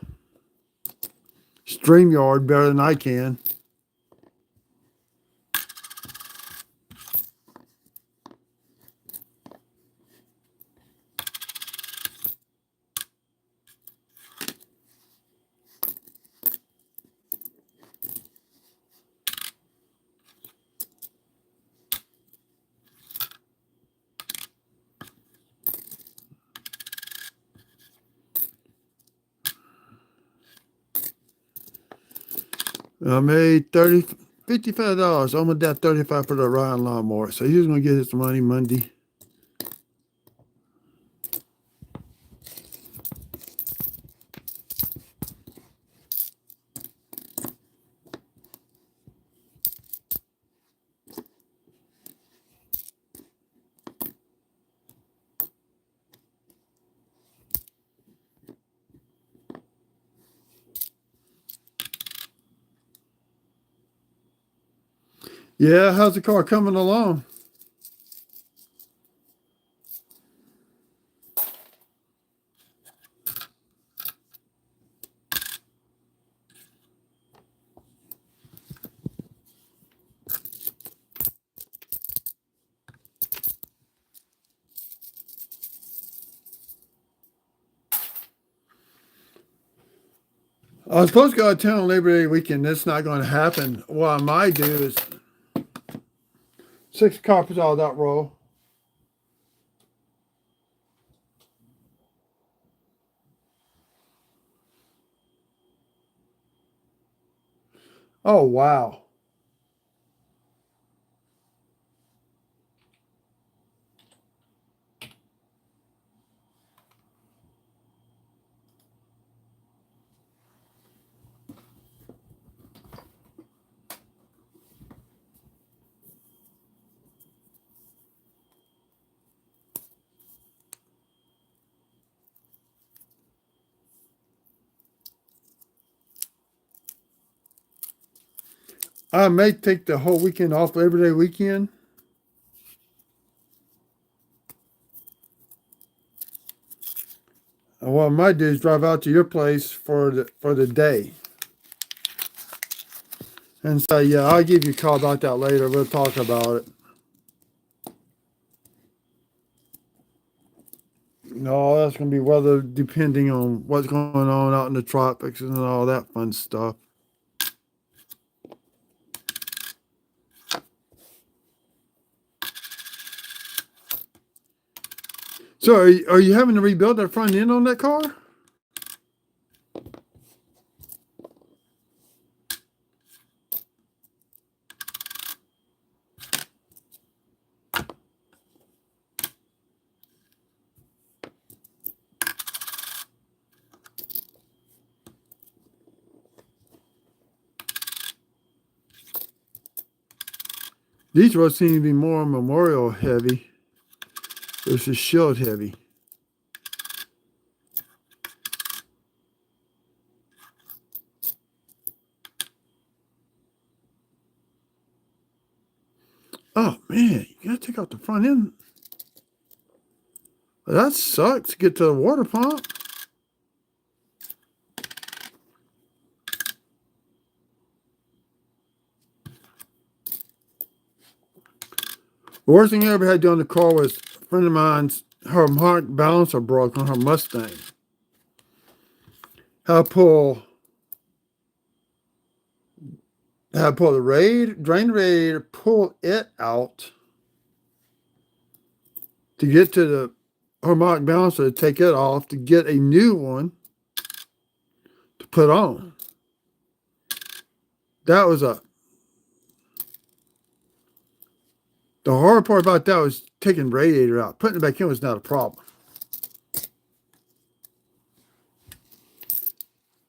StreamYard better than I can. I made $55. I'm gonna down 35 for the Ryan lawnmower. So he's gonna get his money Monday. Yeah, how's the car coming along? I was supposed to go out of town on Labor Day weekend. That's not going to happen. What I might do is 6 copies out of that roll. Oh, wow. I may take the whole weekend off, Labor Day weekend. And what I might do is drive out to your place for the day and say, yeah, I'll give you a call about that later. We'll talk about it. No, that's going to be weather depending on what's going on out in the tropics and all that fun stuff. So are you having to rebuild that front end on that car? These roads seem to be more Memorial heavy versus Shield heavy. Oh man, you gotta take out the front end. That sucks to get to the water pump. The worst thing I ever had done on the car was a friend of mine's, her harmonic balancer broke on her Mustang. Had to pull the drain radiator, pull it out to get to the harmonic balancer, to take it off, to get a new one to put on. That was the hard part about that was taking the radiator out. Putting it back in was not a problem.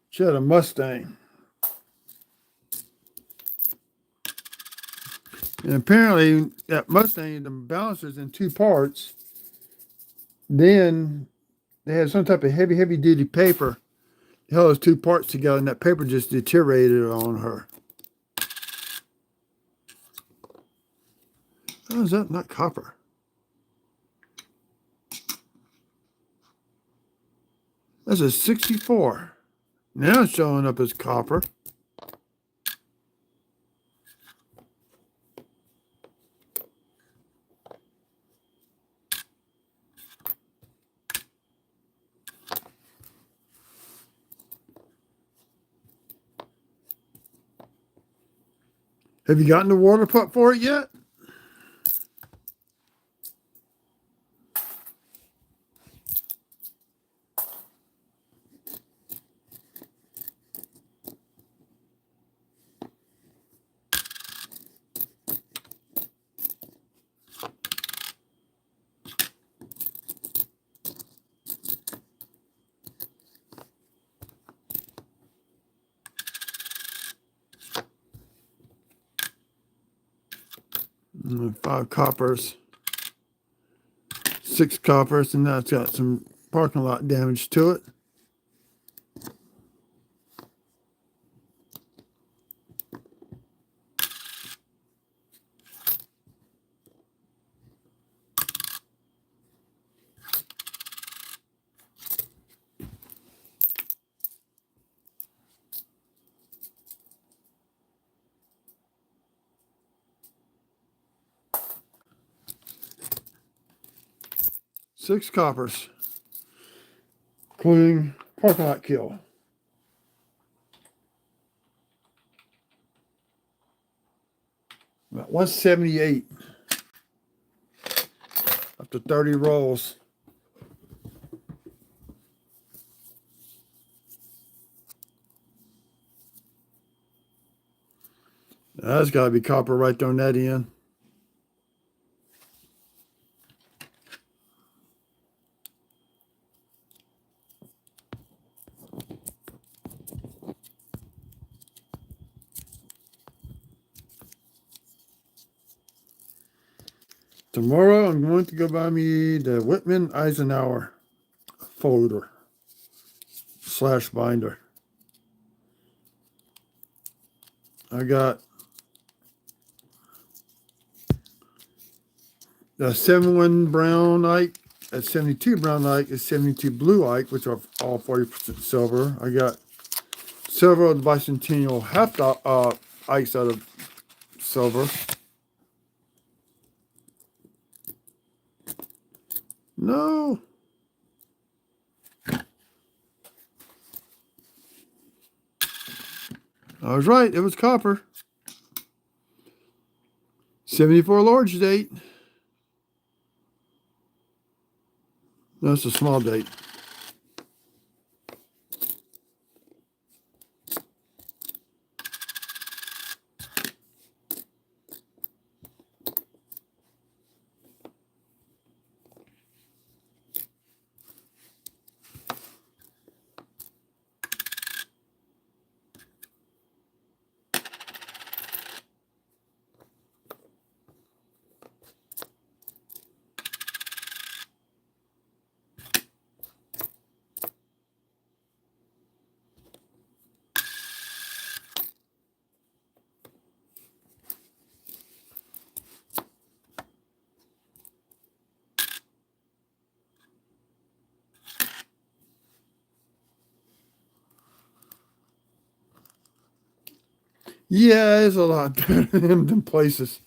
She had a Mustang. And apparently that Mustang, the balancer's in two parts. Then they had some type of heavy duty paper. Held those two parts together, and that paper just deteriorated on her. How is that not copper? That's a 64. Now it's showing up as copper. Have you gotten the water pump for it yet? Five coppers, six coppers, and now it's got some parking lot damage to it. Six coppers, including parking lot kill. About 178 up to 30 rolls. That's got to be copper right on that end. Tomorrow I'm going to go buy me the Whitman Eisenhower folder / binder. I got the 7-1 brown at 72 brown ike is 72 blue ike, which are all 40% silver. I got several of the bicentennial half ikes out of silver. No. I was right. It was copper. 74 large date. That's a small date. Yeah, it's a lot better than places.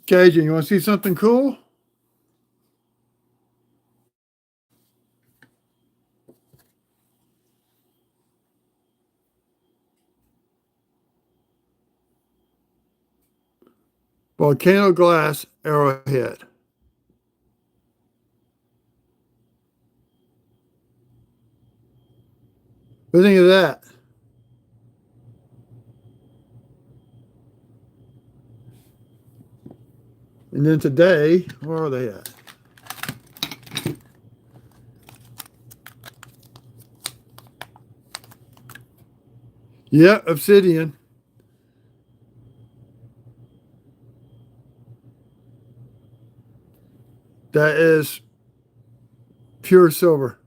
Cajun, you want to see something cool? Volcano glass arrowhead. What do you think of that? And then today, where are they at? Yeah, obsidian. That is pure silver.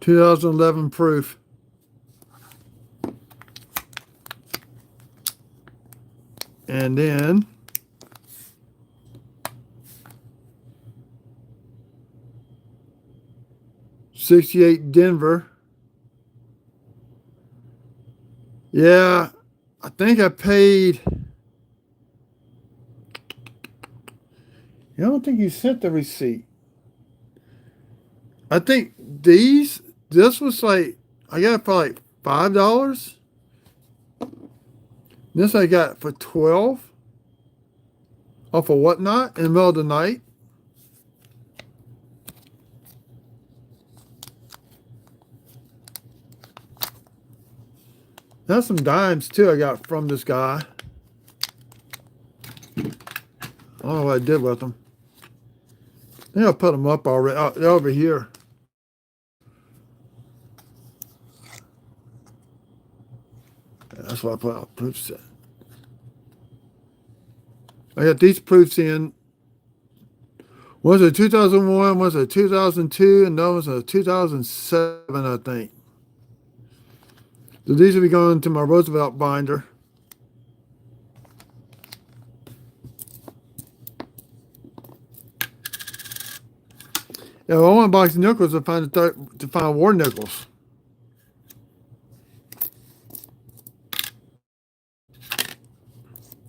2011 proof. And then '68 Denver. Yeah, I think I paid. I don't think you sent the receipt. I think this was like, I got it for like $5. This I got for 12 off of Whatnot in the middle of the night. That's some dimes too I got from this guy. I don't know what I did with them. I think I put them up already. Oh, they're over here. That's why I put out proof set. I got these proofs in. One's a 2001, one's a 2002, and that was a 2007, I think. So these will be going to my Roosevelt binder. Yeah, I want to box nickels to find war nickels.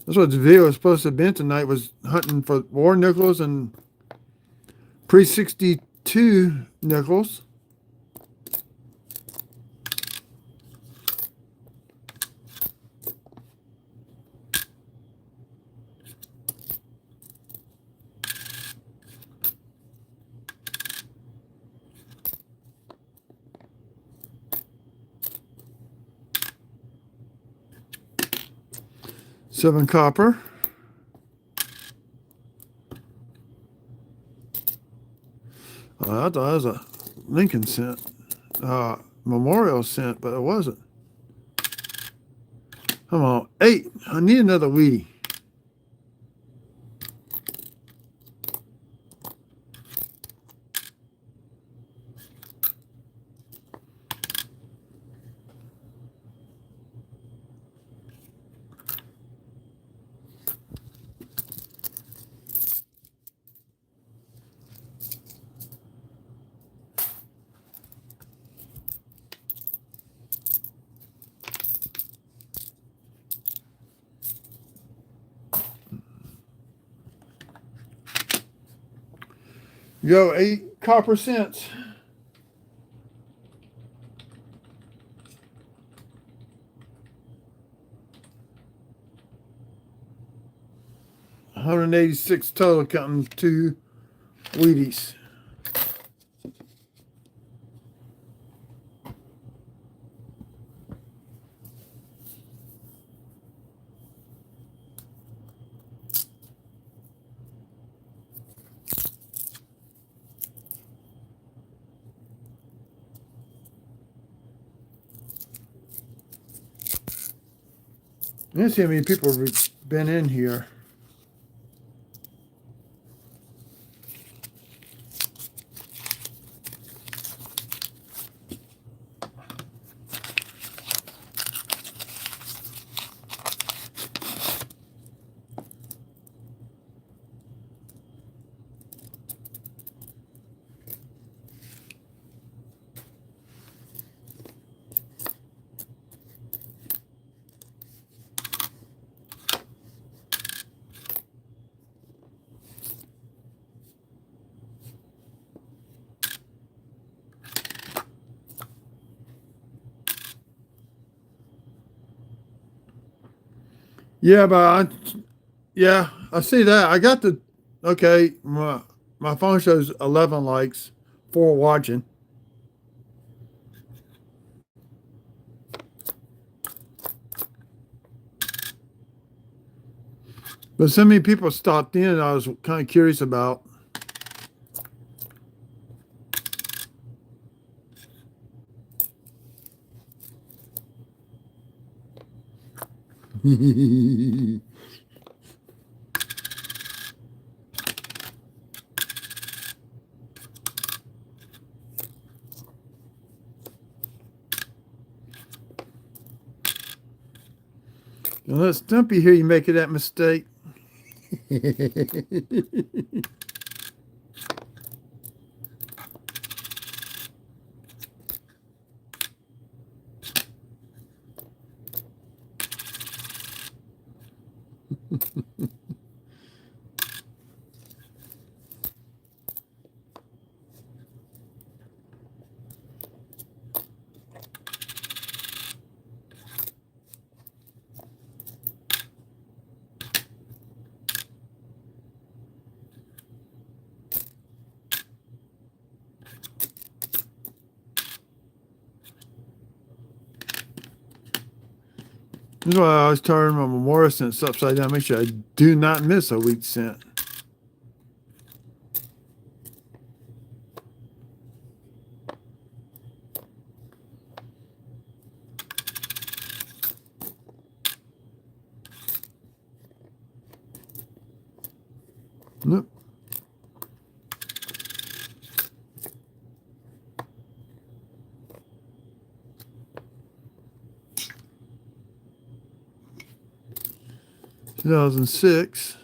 That's what the video was supposed to have been tonight, was hunting for war nickels and pre-62 nickels. Seven copper. I thought that was a Lincoln cent, memorial cent, but it wasn't. Come on, 8. I need another Wheatie. Yo, 8 copper cents. $186 total, counting 2 Wheaties. Let's see how many people have been in here. Yeah, yeah, I see that. I got the okay. My phone shows 11 likes, 4 watching. But so many people stopped in. I was kind of curious about. Let Stumpy hear you making that mistake. This is why I always turn my Morrison's upside down. Make sure I do not miss a wheat cent. Nope. $2006.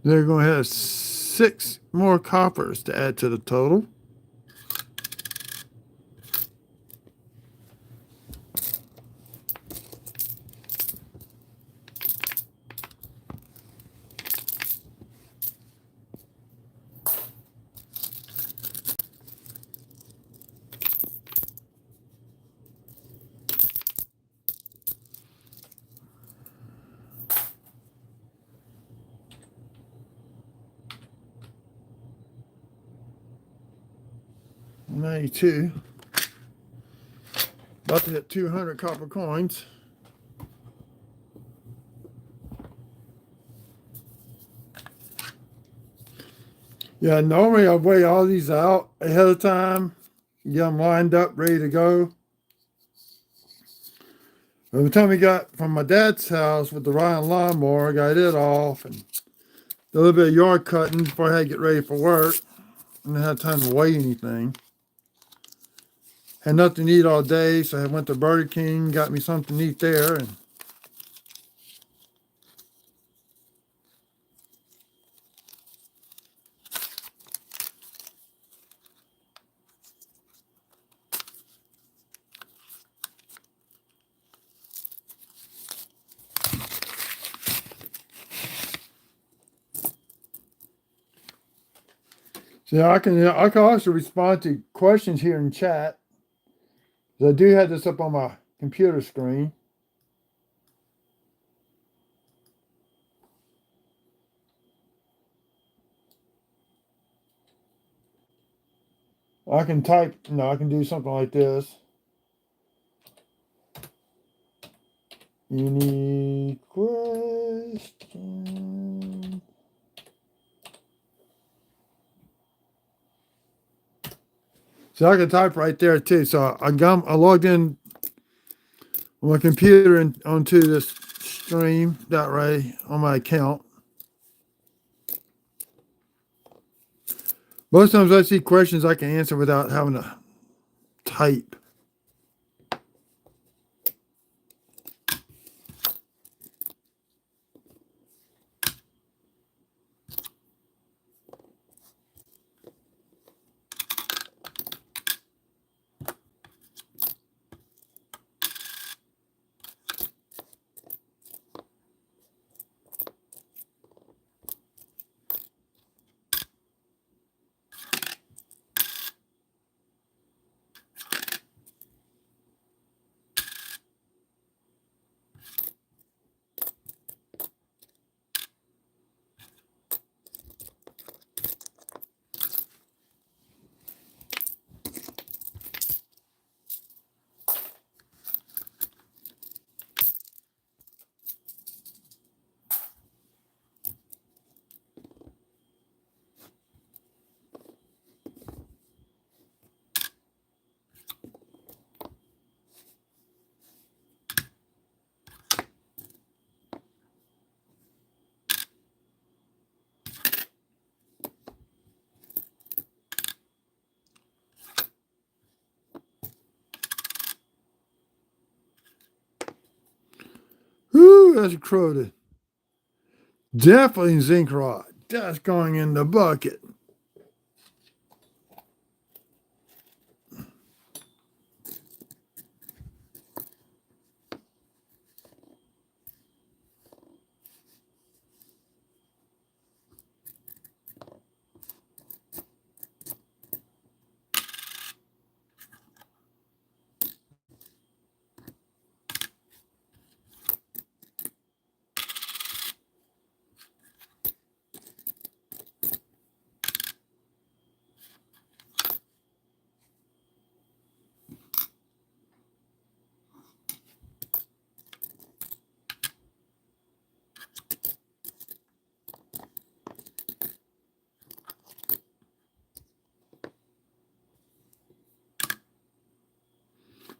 They're going to have 6 more coppers to add to the total. $92. About to hit 200 copper coins. Yeah, normally I weigh all these out ahead of time, get them lined up, ready to go. By the time we got from my dad's house with the Ryan lawnmower, I got it off and a little bit of yard cutting before I had to get ready for work. And I had time to weigh anything. Had nothing to eat all day, so I went to Burger King, got me something to eat there, and So I can also respond to questions here in chat. I do have this up on my computer screen. I can type, I can do something like this. Any question? So I can type right there too. So I logged in on my computer and onto this stream that way on my account. Most times I see questions I can answer without having to type. Whoo, that's crowded. Definitely zinc rod. That's going in the bucket.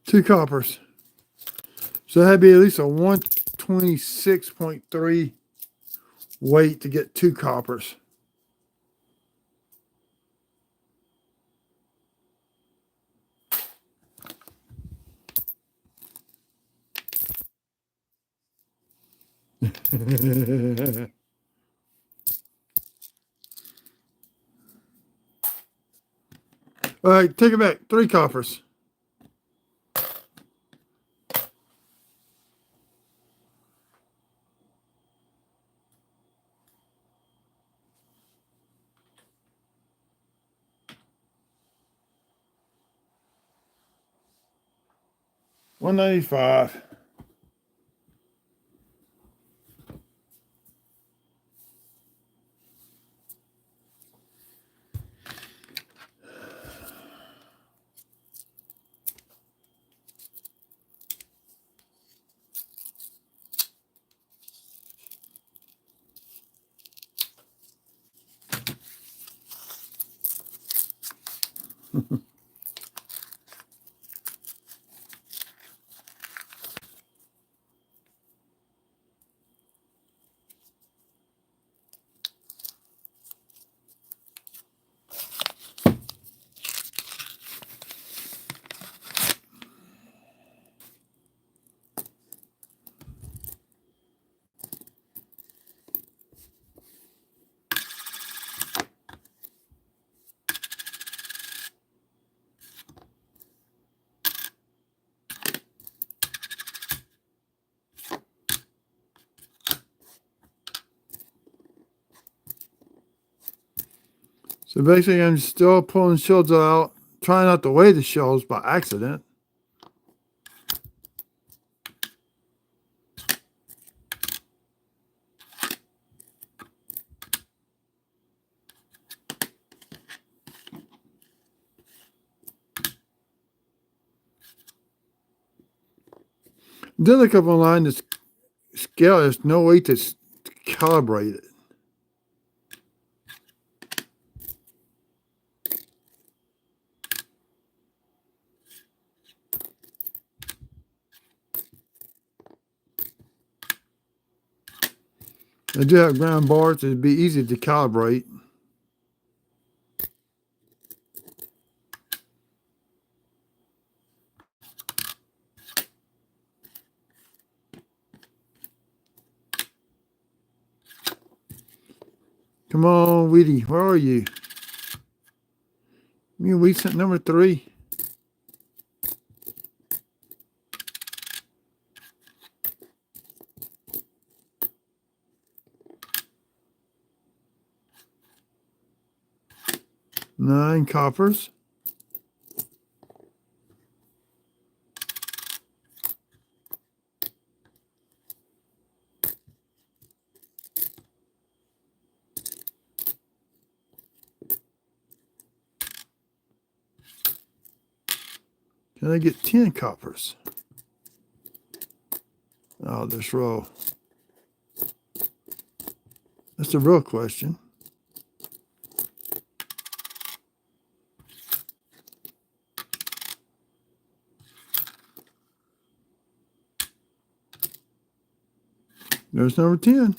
Two coppers. So that'd be at least a 126.3 weight to get two coppers. All right, take it back. Three coppers. $195. So basically, I'm still pulling shields out, trying not to weigh the shells by accident. Then look up online, the scale, there's no way to calibrate it. I do have ground bars, it'd be easy to calibrate. Come on, Weedy, where are you? You we sent number 3. Nine coppers. Can I get 10 coppers? Oh, this row. That's the real question. There's number 10.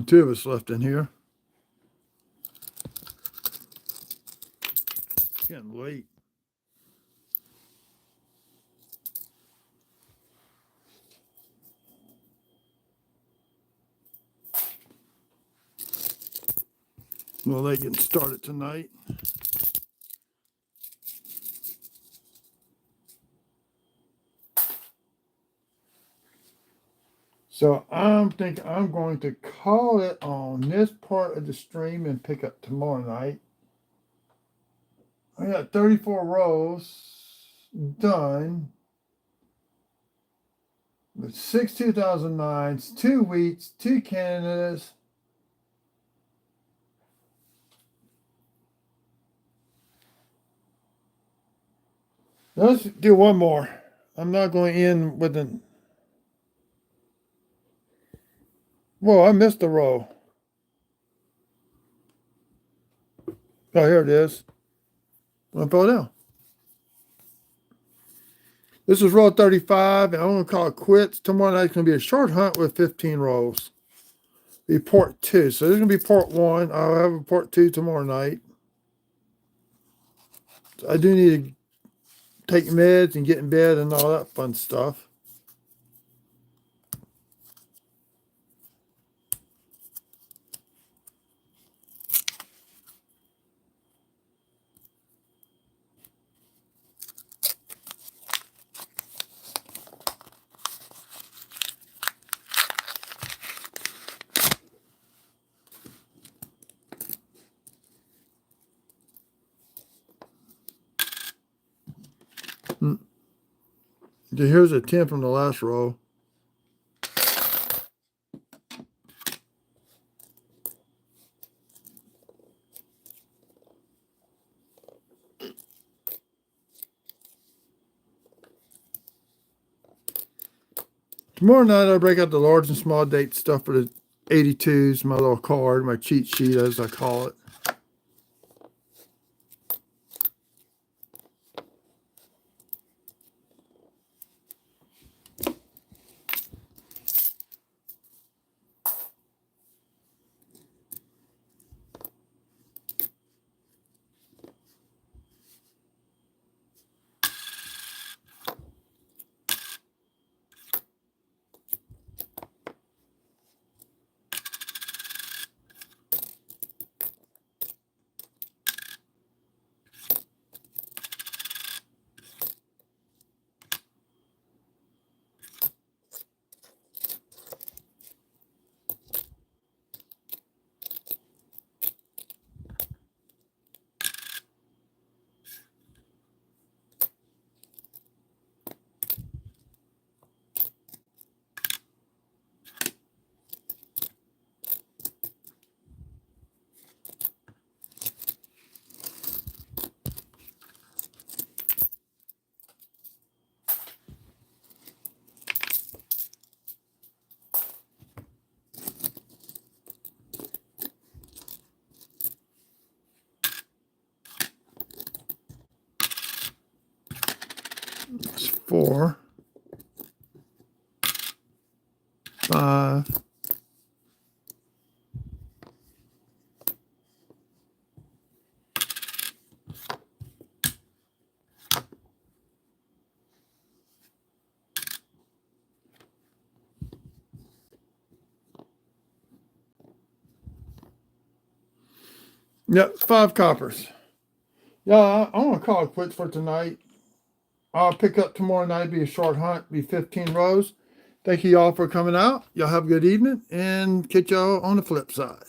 Two of us left in here. Getting late. Well, they getting started tonight. So I'm thinking I'm going to call it on this part of the stream and pick up tomorrow night. I got 34 rows done with 6 2009s, 2 wheats, 2 Canadas. Let's do one more. I'm not going in with an. Whoa, I missed a row. Oh, here it is. I fell down. This is row 35, and I'm going to call it quits. Tomorrow night's going to be a short hunt with 15 rows. Be port 2. So this is going to be port 1. I'll have a port 2 tomorrow night. So I do need to take meds and get in bed and all that fun stuff. Here's a 10 from the last row. Tomorrow night I'll break out the large and small date stuff for the 82s, my little card, my cheat sheet as I call it. 4, 5, 5 coppers. Yeah, I'm gonna call it quits for tonight. I'll pick up tomorrow night. Be a short hunt. Be 15 rows. Thank you all for coming out. Y'all have a good evening and catch y'all on the flip side.